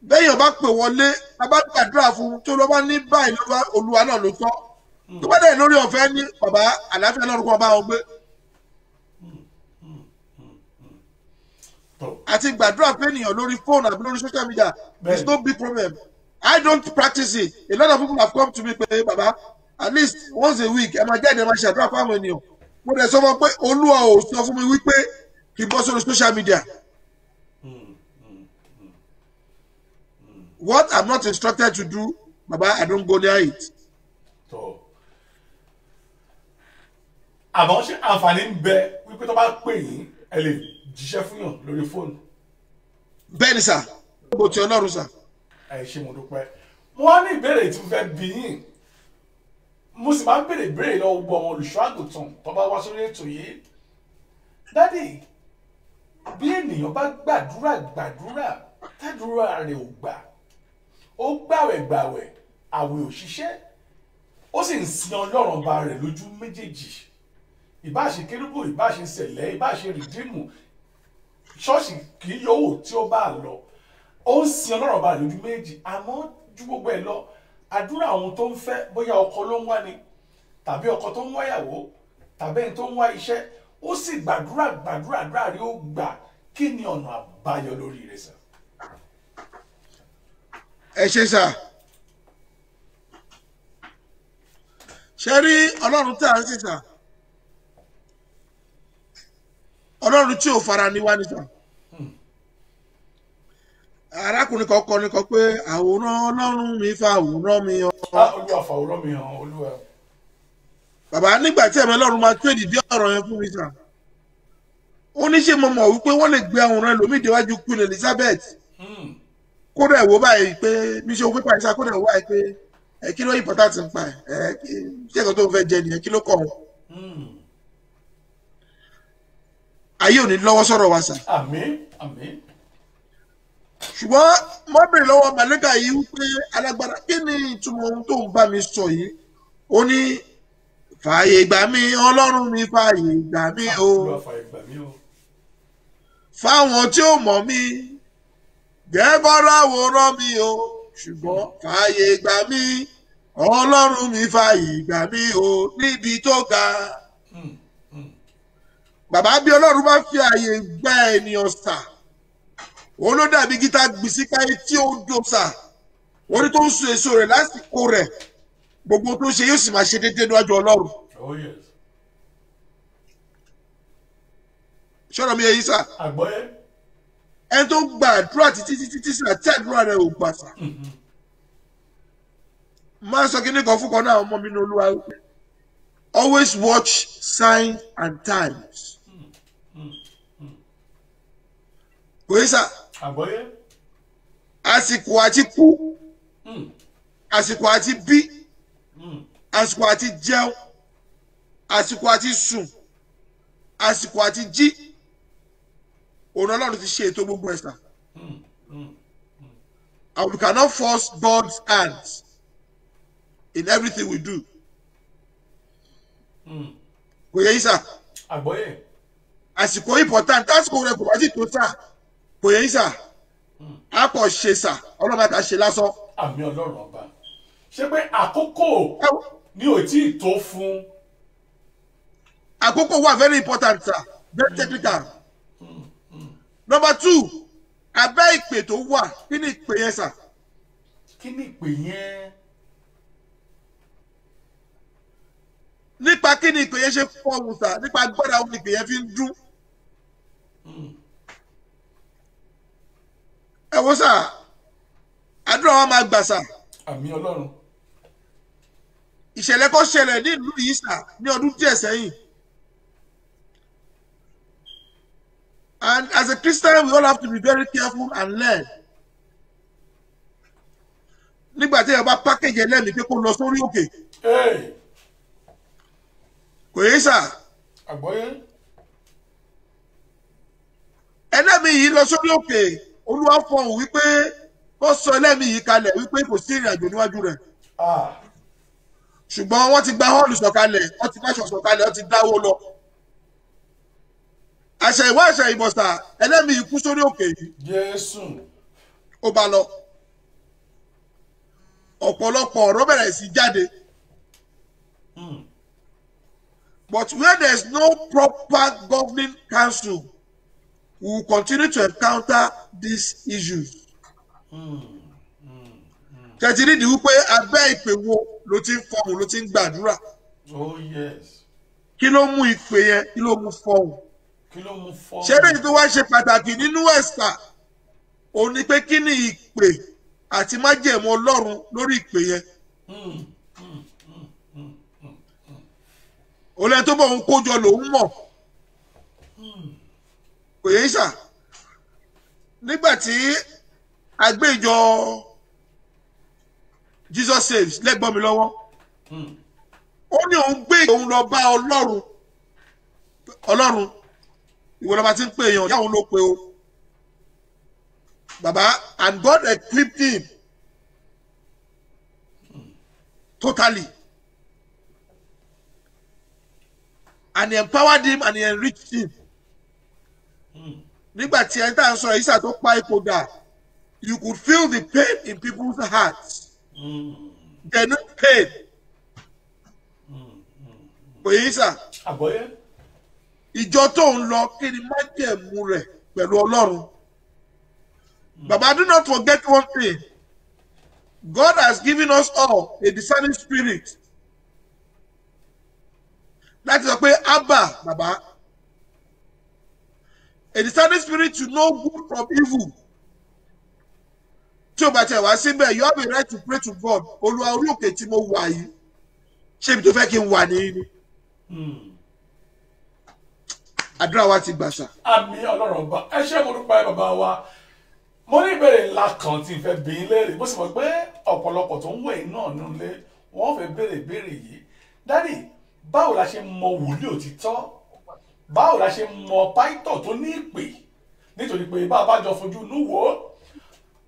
Bẹ́ẹ̀yàn bá pè wọlé, a bá gbàdúrà fún un tó lọ́ bá ní báyìí lọ́wọ́ olúwa náà ló tọ́. Tó bá dẹ̀ lórí ọ̀fẹ́ ní bàbá àlàáfíà lọ́rùn kan bá wọn gbé. Àti gbàdúrà pé ènìyàn lórí fóònù àbí lórí social media is no big problem. I don't practice it. A lot of people have come to me pé bàbá at least once a week ẹ máa jáde ẹ máa ṣàdúrà fún àwọn ènìyàn. Mo dẹ̀ sọ fún ọ pé olúwa ò sọ fún mi wípé kì í bọ́ sórí social media. What I'm not instructed to do, baba, I don't go near it. tó àmọ́ ṣé àǹfààní ń bẹ wípé tó bá pè yín ẹ lè jíṣẹ́ fún yàn lórí fóònù. Bẹ́ẹ̀ni sà, bó ti ọlọ́run sà. ẹ ṣé mo dúpẹ́. mo wá ní ìbéèrè tí mo fẹ́ bí yín mo sì máa ń béèrè ìbéèrè lọ́wọ́ gbogbo àwọn olùṣọ́ àgùntàn tó bá wá sórí ètò yìí. dádì bí ènìyàn bá gbàdúrà tádúrà rẹ̀ ò gbà ó gbàwẹ̀ àwẹ̀ òṣìṣẹ́ ó sì ń sin ọlọ́run ọba rẹ̀ lójú méjèèjì ìbáṣe kérúbù ìbáṣe sẹ̀lẹ̀ ìbáṣe rìdíìmù ṣọ́ọ̀ṣì kì í yòówù tí ó bá lọ ó ń sin ọlọ́run ọba rẹ̀ lójú méjèèjì àmọ́ ju gbogbo ẹ̀ lọ àdúrà àwọn tó ń fẹ́ bóyá ọkọ ló ń wá ni tàbí ọkọ tó ń wáyàwó tàbí ẹni tó ń wá iṣẹ́ ó sì gbàdúrà àdúrà rí ó gbà kí ni ọ̀nà àbáyọ lórí rẹ̀ sà. Ẹ ṣé sà. Ṣé rí ọlọ́run tí a ń sìn sà? Ọlọ́run tí ò fara ní wá ní sà. Arákùnrin kan kọ ní kan pé àwòrán ọlọ́run mi fa àwòrán mi hàn. olúwa fàwòrán mi hàn olúwa. Bàbá nígbà tí ẹ̀mí ọlọ́run máa tó èdìdí ọ̀rọ̀ yẹn fún mi sà. Ó ní ṣe mo mọ̀ wípé wọ́n lè gbé àwòrán ẹlòmíì déwájú Queen Elizabeth. Kódà ẹ̀ wò báyìí pé bí ṣe owó pípa ìṣá kódà ẹ̀ wò báyìí pé kí ló important ń pa ẹ̀ ṣé ẹ̀kan tó fẹ́ jẹ nìyẹn kí ló kọ̀ ọ́n. Ayé ò ní lọ́wọ́ sọ̀rọ̀ wa sà. àmín. Ṣùgbọ́n mo bèrè lọ́wọ́ màlẹ́kà yìí wípé alágbára kí ni ìtumọ̀ ohun tó ń bá mi sọ yìí? Ó ní fààyè gbà mí ọlọ́run mi fààyè gbà mí o. olúwa fààyè gbà mí o. Fáwọn tí ó mọ̀ mí gẹ́gọ́rọ́ àwòrán mi o ṣùgbọ́n fààyè gbà mí ọlọ́run mi fààyè gbà mí o níbi tó ga. Bàbá bí ọlọ́run bá fi àyè gba ènìyàn sà òun ló dàbí gítà gbìsíkáyé tí ó ń dò sà orí tó ń so èso rẹ̀ lásìkò rẹ̀ gbogbo tó ṣe yóò sì máa ṣe déédéé níwájú ọlọ́run. oh yes. ṣọ́nà mi èyí sà. àgbọ́yé. ẹni tó gba àdúrà títí sí àti àdúrà rẹ̀ ò gbà sà. máa sọ kíní kan fún kan náà ọmọ mi ní olúwa wípé always watch signs and times. kò yẹ sà. àgbọ́yé. àsìkò àti kú àsìkò àti bí àsìkò àti jẹun àsìkò àti sùn àsìkò àti jí òun ọlọ́run ti ṣe ètò gbogbo ẹ̀sà. And we cannot force God's hands in everything we do. Kò yẹ yín sà. àgbọ́yé. Àsìkò important àsìkò rẹ̀ kò bá sì tó sà. Kò yẹ yín sà. A kò ṣe sà ọlọ́run àti àṣẹ lásán. àmì ọlọ́run ọba ṣé pé àkókò ni ò tí ì tó fún. Àkókò wà very important sà very technical. Number 2 abẹ́ ìpè tó wà kí ni ìpè yẹn sà. kí ni ìpè yẹn. nípa kí ni ìpè yẹn ṣe fọ́ọ̀mù sà nípa agbára òun ni ìpè yẹn fi ń dún. ẹ wo sà àdúrà wa máa gbà sà. àmì Ọlọ́run. ìṣẹ̀lẹ̀ kan ṣẹlẹ̀ ní ìlú yìí sà ní ọdún díẹ̀ sẹ́yìn. And as a Christian, we all have to be very careful and learn. Nígbà tí ẹ bá package ẹlẹ́mìí pé kó lọ sórí òkè. Kò yé sà. Àgbọ́yé. Ẹlẹ́mìí yìí lọ sórí òkè. Olúwa fọhùn wípé ó sọ ẹlẹ́mìí yìí kalẹ̀ wípé kò sí ìrìn àjò níwájú rẹ̀. Ṣùgbọ́n wọ́n ti gba họ́ọ̀lù sọ̀kalẹ̀, wọ́n ti máṣọ̀ sọ̀kalẹ̀, wọ́n ti dáwó lọ. Àṣà ìwá àṣà ìbọ̀sà ẹlẹ́mìí ikú sórí òkè yìí. Jésù. Ó bá lọ. Ọ̀pọ̀lọpọ̀ ọ̀rọ̀ bẹ̀rẹ̀ sí jáde. But where there is no proper governing council, we will continue to encounter these issues. Tẹ̀tí nídìí wípé abẹ́ ìpè wo ló ti ń fọhùn ló ti ń gbàdúrà. Oh yes. Kí ló mú ìpè yẹn? Kí ló mú fọhùn? Ṣé lèyí tó wá ṣe pàtàkì nínú ẹ̀sà? Ó ní pé kí ni ìpè àti májẹ̀mú Ọlọ́run lórí ìpè yẹn? Olè tó bọ̀ ń kójọ lòún mọ̀. Kò yé sà. Nígbà tí a gbé ìjọ Jesus Saves lẹ́gbọ́n mi lọ́wọ́. Ó ní òun gbé òun lọ bá Ọlọ́run. Ọlọ́run ìwọ lọ́ba ti ń pè èèyàn yáwọn ló pe o. Bàbá and God equipped him totally. And he empowered him and he enriched him. Nígbà tí ẹni tá à ń sọ ìsà tó pa ipò dà, you could feel the pain in people's hearts. They need pain. Kò yí sà. Àgbọ́yé. Ìjọ tó ń lọ kí ni májẹ̀mú rẹ̀ pẹ̀lú Ọlọ́run. Bàbá, do not forget one thing. God has given us all a discerning spirit. Láti sọ pé Abba, Bàbá. A discerning spirit to know good from evil. Tí o bá tẹ̀ wá síbẹ̀, you have a right to pray to God. Olúwa orí òkè tí mo wà yìí. Ṣé ibi tó fẹ́ kí n wà nìyí ni? Àdúrà wa ti gbà sà. Àmì Ọlọ́run bá ẹ ṣé mo dúpẹ́ bàbá wa. Mo ní ìbéèrè ńlá kan tí n fẹ́ bi í léèrè. Mo sì mọ̀ pé ọ̀pọ̀lọpọ̀ tó ń wẹ̀ náà nínú ilé wọ́n fẹ́ béèrè ìbéèrè yìí. Dádì, báwo la ṣe mọ wòlíì òtítọ́? Báwo la ṣe mọ pàìtọ̀ tó ní ìpè? Nítorí pé bá a bá jọ fojú inú wò ó,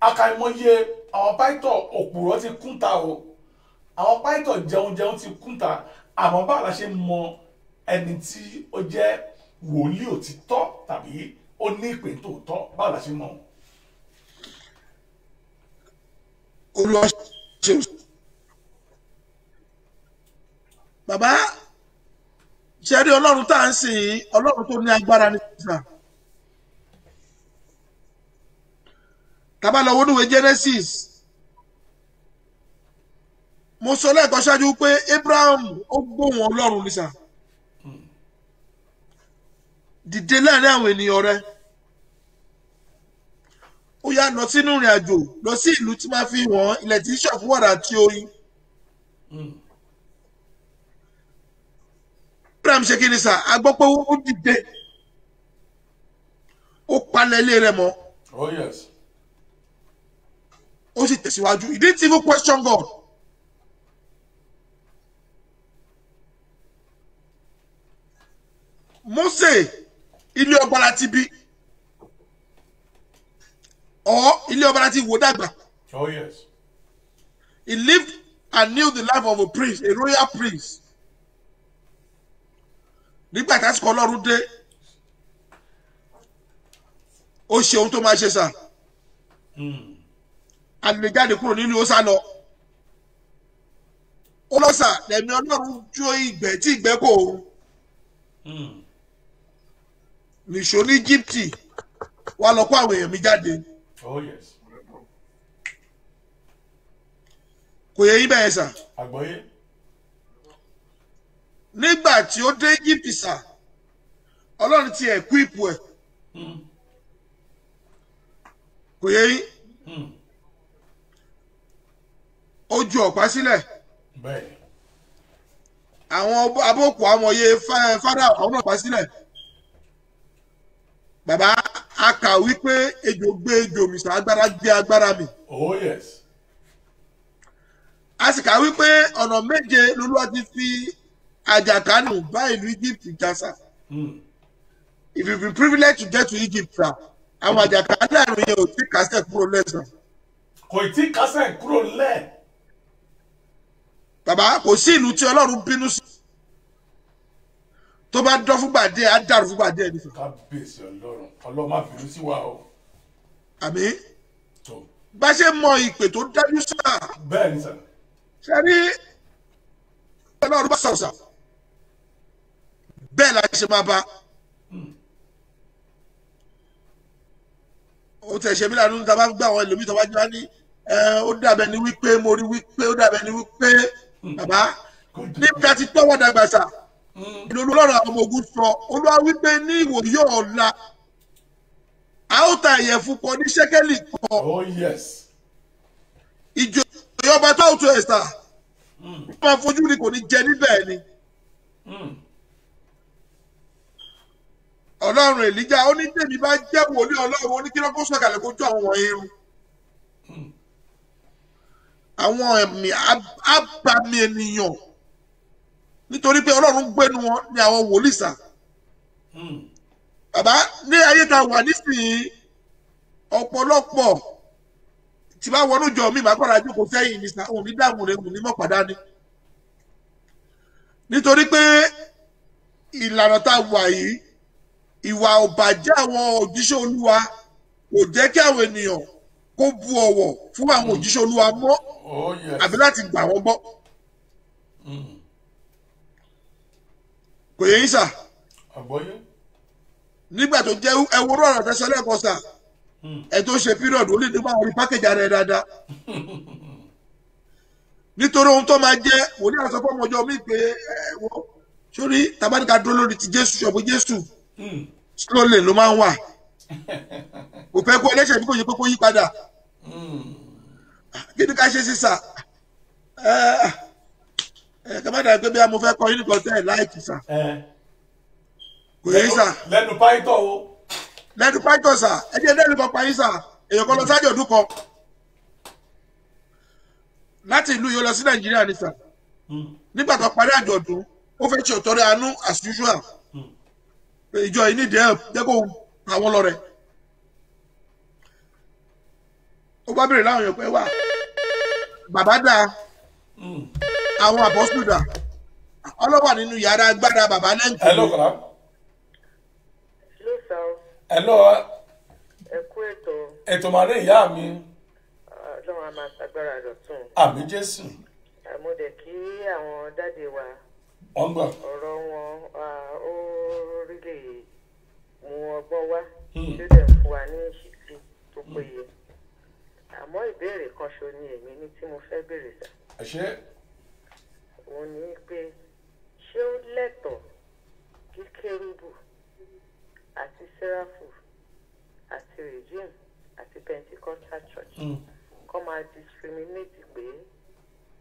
àkàìmọye àwọn pàìtọ̀ òpùrọ̀ ti kúnta o. Àwọn pàìtọ̀ jẹun ti kúnta. Àmọ́ báwo la ṣe mọ ẹni tí ó jẹ́ wòlíì òtítọ́ tàbí ó ní ìpè tòótọ́? Báwo la ṣe mọ̀? Olúwa ṣe bàbá ṣe rí Ọlọ́run tá à ń sìn Ọlọ́run tó ní agbára ní ìsà. Tá bá lọ wo níwèé Genesis, mo sọ lẹ́ẹ̀kan ṣáájú pé Abraham ó gbóhùn Ọlọ́run nísà. Dìde láàrin àwọn ènìyàn rẹ̀. Ó yá lọ sínú ìrìn àjò lọ sí ìlú tí máa fi wọ́n ilẹ̀ tí ṣọ̀fún wàrà àti oyin. Abraham ṣe kí ni sà? A gbọ́ pé ó dìde. Ó palẹ̀ ilé rẹ̀ mọ́. Oh yes. Ó sì tẹ̀síwájú. He didn't even question God. Mósè ilé ọba láti bí. Ilé ọba láti wò dàgbà. Oh yes. He lived and knew the life of a prince, a royal prince. Nígbà tí àsìkò Ọlọ́run dé, ó ṣe ohun tó máa ṣe sà. Àlè jáde kúrò nínú ó sá lọ. Ó lọ sà lẹ́mi Ọlọ́run jó ìgbẹ́ tí ìgbẹ́ kò rú. Nìṣó ní Íjíbítì wá lọ kó àwọn èèyàn mi jáde. Oh yes. kò yẹ yín bẹ́ẹ̀ sà àgbọ́yé. nígbà tí ó dé Egypt sà ọlọ́run ti equip ẹ̀ kò yẹ yín ó ju ọ̀pá sílẹ̀ bẹ́ẹ̀ àwọn abókù amòye fada àwọn ọ̀pá sílẹ̀ bàbá a kà wípé ejò gbé ejò mi sà agbára gbé agbára mi oh yes a sì kà wípé ọ̀nà méje lolúwa ti fi àjàkálù bá ìlú Egypt jà sà. If you've been privileged to get to Egypt sà àwọn àjàkálù àrùn yẹn ò tí kásẹ̀ kúrò lẹ́sàn. kò tí kásẹ̀ kúrò lẹ̀. bàbá kò sí ìlú tí ọlọ́run bínú sí tó bá dán fúngbà díẹ̀ á dàrú fúngbà díẹ̀ nìkan. kábíyèsí ọlọ́run má bínú sí wa o. àmín bá ṣe mọ ìpè tó dájú sà. bẹ́ẹ̀ ni sà. ṣe rí ọlọ́run bá sọ̀sà bẹ́ẹ̀ la ṣe máa bá. ó tẹ̀ ṣe mí lánàá níta bá gbé àwọn ẹlòmíì tó bá jẹ́ wá ní ó dàbẹ̀ ní wípé mo rí wípé ó dàbẹ̀ ní wípé bàbá níbi àti tọ́wọ́ dàgbà sà ìlú ọlọ́run àwọn ọmọ ogun sọ olúwa wípé ní ìwòye ọ̀la a ó ta ìyẹ̀fun kan ní ṣẹ́kẹ́lì kan. oh yes. ìjọba tó tó ẹ̀ sà wọ́n máa fojú ni kò ní jẹ níbẹ̀ ni. ọlọ́run èlíjà ó ní tèmi bá jẹ́ wòlíì ọlọ́run ó ní kí lọ́kọ́ sọ̀kalẹ̀ kó jó àwọn wọ̀nyí irun. àwọn ẹ̀mí abàmì ènìyàn nítorí pé ọlọ́run gbénu wọn ní àwọn wòlíì sà. bàbá ní ayé ta wà nísìnyí ọ̀pọ̀lọpọ̀ tí bá wọnú jọ mi máa kọ́ra jókòó sẹ́yìn ní sà òun ní dààmú rẹ̀ òun ní mọ̀ padà ní. nítorí pé ìlànà tá a wà yìí ìwà ọ̀bàjẹ́ àwọn òjíṣẹ́ olúwa kò jẹ́ kí àwọn ènìyàn kó bu ọ̀wọ̀ fún àwọn òjíṣẹ́ olúwa mọ́ àbí láti gbà wọ́n gbọ́. kò yẹ yín sà. nígbà tó jẹ́ ẹwúrọ̀ ọ̀rọ̀ tẹ́sán lẹ́ẹ̀kan sà ẹ̀ tó ṣe pírọ̀dù ó lè nígbà wọn rí pákéjì ara ẹ̀ dáadáa. nítorí ohun tó máa jẹ́ wòlíì àṣọ fọ́mọjọ́ mi pé wọ́n sórí tabaníkà dúró lórí ti Jésù ṣọ̀bù Jésù slowly ló máa ń wà kò fẹ́ kó ẹlẹ́ṣẹ̀ bí kò yẹ pé kó yí padà kí ni ká ṣe sísà kàmáda pé bí a mo fẹ́ kọ́ yín nìkan tẹ́ ẹ̀ láìkì sà kò yẹ sà lẹ́nu páìtọ́ o lẹ́nu páìtọ́ sà ẹ jẹ́ lẹ́nu kan pààyàn sà èèyàn kan lọ sájọ ọdún kan láti ìlú yìí ó lọ sí Nàìjíríà ní sà nígbà tó parí àjọ̀dún ó fẹ́ ṣe ọ̀tọ̀rẹ́ àánú as usual ìjọ yìí nídìí ẹ̀ jẹ́ kó àwọn lọ rẹ̀ ó bá bèrè láwọn èèyàn pé wà bàbá dà àwọn àpọ́sùlù dà ọlọ́wà nínú yàrá agbára bàbá lẹ́ǹkì. hello kọ́lá. hello sir. hello. ẹ kú ètò. ètò màdé ìyá mi. ọlọ́run a máa ṣàgbára dọ̀tun. àmì Jésù. àmọ́dé kí àwọn dáde wa. wọ́n gbà. ọ̀rọ̀ wọn ó rí lè mú ọgbọ́n wá tí ó dẹ̀ fún wa ní ìṣítí tó péye. àmọ́ ìbéèrè kan ṣo ni èmi ní tí mo fẹ́ béèrè sà. àṣẹ. òun ni pé ṣé ó lẹ́tọ̀ọ́ kí kérúbù àti sẹ́ráfù àti regime àti pentecostal church kọ́ máa discriminate pé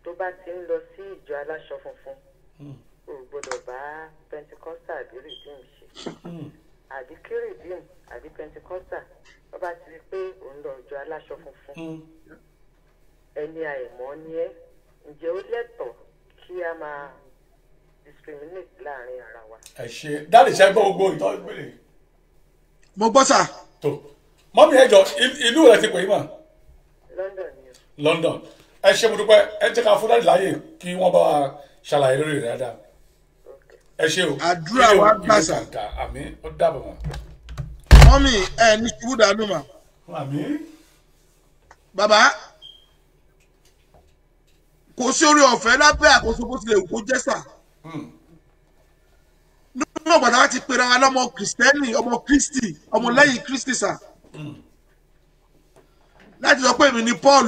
tó bá ti ń lọ sí ìjọ aláṣọ funfun o gbọ́dọ̀ bá pentecostal àbí redeem ṣe àbí kí redeem àbí pentecostal tó bá ti rí pé òun lọ ìjọ aláṣọ funfun ẹni àìmọ́ ni ẹ́ ǹjẹ́ ó lẹ́tọ̀ọ́ kí a máa discriminate láàrin ara wa. ẹ ṣe dáàdì ṣe gbọ́ gbogbo ìtọ́ ìpele. mo gbọ́ sà. tó mọ́mí ẹ̀jọ̀ ìlú rẹ̀ ti pè é mà. London ni o. London ẹ ṣe mo dúpẹ́ ẹ jẹ́ ká fún dáàdì láàyè kí wọ́n bá wa ṣàlàyé lórí rẹ̀ dáadáa. ẹ ṣe o. àdúrà wa gbà sà. àmín ó dàbọ̀ mà. mọ́mí ẹ ní ṣubú dànù mà. àmín. bàbá kò sí orí ọ̀fẹ́ lábẹ́ àkóso bó tilẹ̀ wù kó jẹ́ sà. nínú ọ̀gbàdá wa ti pera wa lọ́mọ kìrìsìtẹ́nì ọmọ kristi ọmọ lẹ́yìn kristi sà. láti sọ pé èmi ni Paul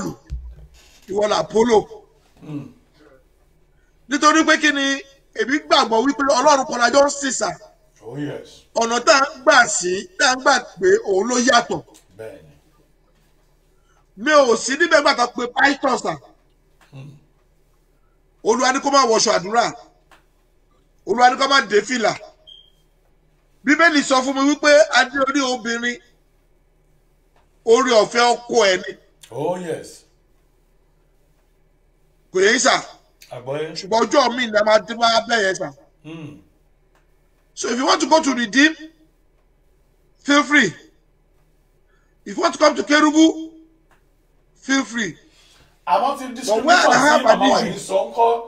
ìwọ là Apollo nítorí pé kí ni èmi gbàgbọ́ wípé ọlọ́run kan lájọ́ ń sìn sà Oh yes. ọ̀nà tá à ń gbà sí tá à ń gbà pé òun ló yàtọ̀ Bẹ́ẹ̀ni. mi ò sí níbẹ̀ gbàtà pé python sà olúwa ní kó má wọṣọ àdúrà olúwa ní kó má dé fìlà bíbélì sọ fún mi wípé adé orí obìnrin orí ọ̀fẹ́ ọkọ ẹ̀ ni Oh yes. kò yẹ sà Àgbọ̀yé. ṣùgbọ́n ọjọ́ mi ní a máa dé máa bẹ̀ yẹn sà. So if you want to go to Redeem, feel free. If you want to come to Kerubu, feel free. Àmọ́ ti distribution where I have sí màmá wa an yìí sọ ń kọ́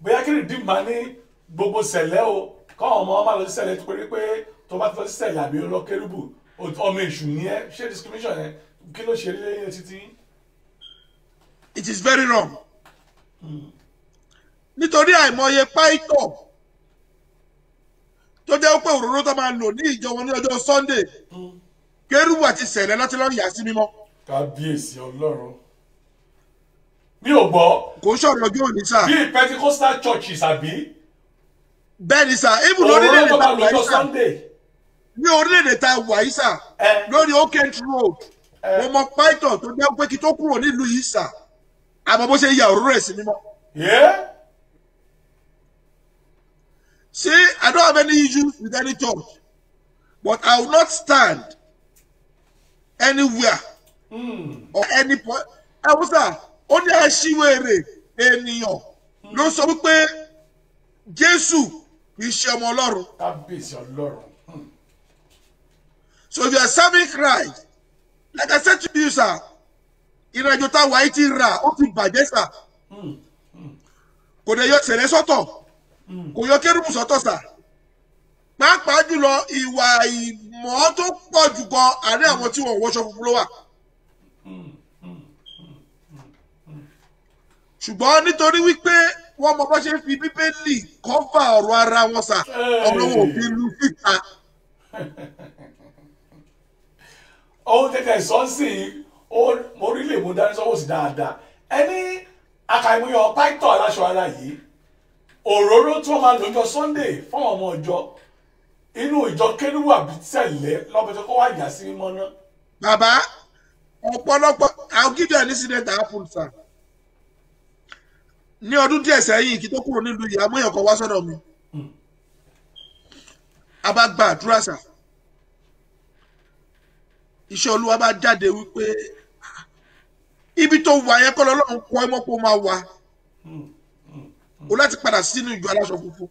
bóyá kí Redeem máa ní gbogbo sẹ̀lẹ̀ o káwọn ọmọ máa lọ sí sẹ̀lẹ̀ tó pé tó bá ti lọ sí sẹ̀lẹ̀ àbí lọ Kérúbù ọmọ èṣù ni ẹ ṣé discrimination yẹn kí ló ṣe lé títí. It is very wrong. Nítorí àìmọye pàìtọ̀ tó jẹ́ pé òróró tó máa lò ní ìjọ wọn ní ọjọ́ Sunday Kérúbù àti sẹ̀lẹ̀ láti lọ́ọ́ yà sí mímọ́. Kábíyèsí Ọlọ́run. Mi ò gbọ́. Kò ń sọ̀rọ̀ ọjọ́ òní sà. Bí Pentecostal churches àbí. Bẹ́ẹ̀ ni sà, even Òróró lórílẹ̀-èdè tó tá máa a lò wà lọ yìí sà, Sunday. ní orílẹ̀-èdè tá a wà yìí sà, lórí Okent Road, mo mọ pàìtọ̀ tó jẹ́ pé kí tó kúrò nílùú yìí sà, àmọ́ bó ṣe ya òróró ẹ̀ sí mímọ́. Yeah? See, I don't have any issues with any church, but I will not stand anywhere or any point. I was there. Only a ṣíwèrè ènìyàn ló sọ wípé Jésù kì í ṣe ọmọ Ọlọ́run. Kábíyèsí Ọlọ́run. So if you are serving Christ, like I said to you, sir, ìrìnàjò tá a wà yìí ti rà ó ti bàjẹ́ sà. Kò dẹ̀ yọ sẹ̀lẹ̀ sọ́tọ̀, kò yọ Kérúbù sọ́tọ̀ sà. Pàápàá jùlọ ìwà ìmọ̀ tó pọ̀ jù gan àárín àwọn tí wọ́n wọṣọ funfun ló wà. Ṣùgbọ́n nítorí wípé wọ́n mọ bá ṣe ń fi Bíbélì kọ́fà ọ̀rọ̀ ara wọn sà, ọ̀rọ̀ wọn ò fi lu síta. Ohun tẹ́tẹ́ sọ́ọ̀sì mo rí lè mú dání sọ́wọ́ sí dáadáa. Ẹni àkàìmọye pàìtọ́ aláṣọ ara yìí òróró tí wọ́n máa lò jọ Sunday fún ọmọ ìjọ inú ìjọ Kérúbù àbí sẹ̀lẹ̀ lọ́bẹ̀tẹ̀ kó wá yà sí mímọ́ náà. Bàbá ọ̀pọ̀lọpọ̀ I'll give you an incident that happened sir. Ní ọdún díẹ̀ sẹ́yìn kí tó kúrò nílùú yìí àmúyàn kan wá sọ́dọ̀ mi. A bá gba àdúrà sà. Iṣẹ́ Olúwa bá jáde wípé ibi tó wà yẹn kọ́ lọ́lọ́run kọ́ ẹ mọ́ pé ó máa wà. O láti padà sínú ìjọ aláṣọ funfun.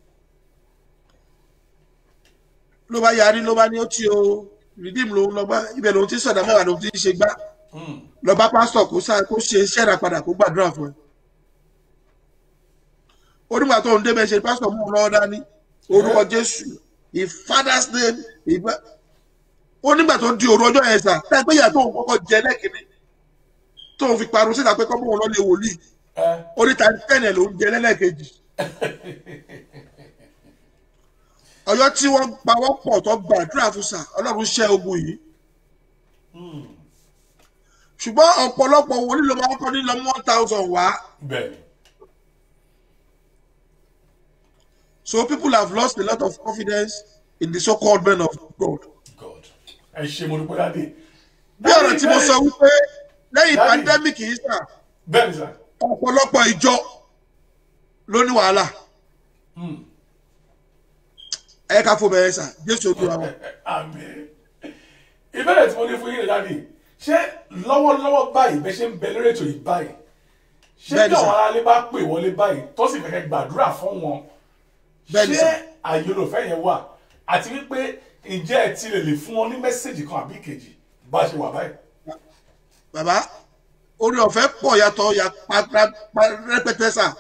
Ló bá yarí ló bá ní ó tí o Redeem lòun lọ bá ibẹ̀ lòun ti sọ̀dá mẹ́wàá lòun ti ṣe gbá. Lọ bá pásítọ̀ kó ṣe ṣẹ́ra padà kó gbàdúrà fún ẹ. Onígbà tó ń débẹ̀ ṣe pásítọ̀ mú un lọ́wọ́ dání orúkọ Jésù in Father's name ìgbà. Onígbà tó di òru ọjọ́ yẹn sà táì pé ìyá tó ń kọ́kọ́ jẹ lẹ́kìnní tó ń fi parun síta pé kọ́mọ́ wọn lọ lè wòlíì. Oríta tẹ́nẹ̀ ló ń jẹ lẹ́lẹ́kejì. Ọjọ́ tí wọ́n pawọ́ pọ̀ tó gbàdúrà fún sà Ọlọ́run ṣẹ́ ogun yìí. Ṣùgbọ́n ọ̀pọ̀lọpọ̀ wòlíì ló máa ń kọ́ ní lọ 1,000 wá. Bẹ́ẹ̀ni. So people have lost a lot of confidence in the so-called men of God. God. Ẹ ṣe mo dúpẹ́ dáadé. Bí ọ̀rọ̀ tí mo sọ wípé lẹ́yìn pandemic yìí sà. Bẹ́ẹ̀ni sà. Ọ̀pọ̀lọpọ̀ ìjọ ló ní wàhálà. Ẹ ká fún bẹ̀rẹ̀ sà, Jésù Olúwa wa. Àmín. Ìbéèrè tí mo ní fún yín dáadé, ṣé lọ́wọ́lọ́wọ́ báyìí bẹ́ ṣe ń bẹ lórí ètò yìí báyìí? Ṣé bí àwọn aráalé bá pè wọlé báyìí tó sì fẹ́ gbàdúrà fún wọn? Ṣé àyè olùfẹ́ yẹn wà? Àti wípé ǹjẹ́ ẹ ti lè fún wọn ní mẹ́sẹ̀gì kan àbí kejì bá ṣe wà báyìí? Bàbá orí ọ̀fẹ́ pọ̀ yàtọ̀ rẹpẹtẹ sà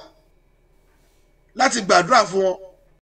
láti gbàdúrà fún wọn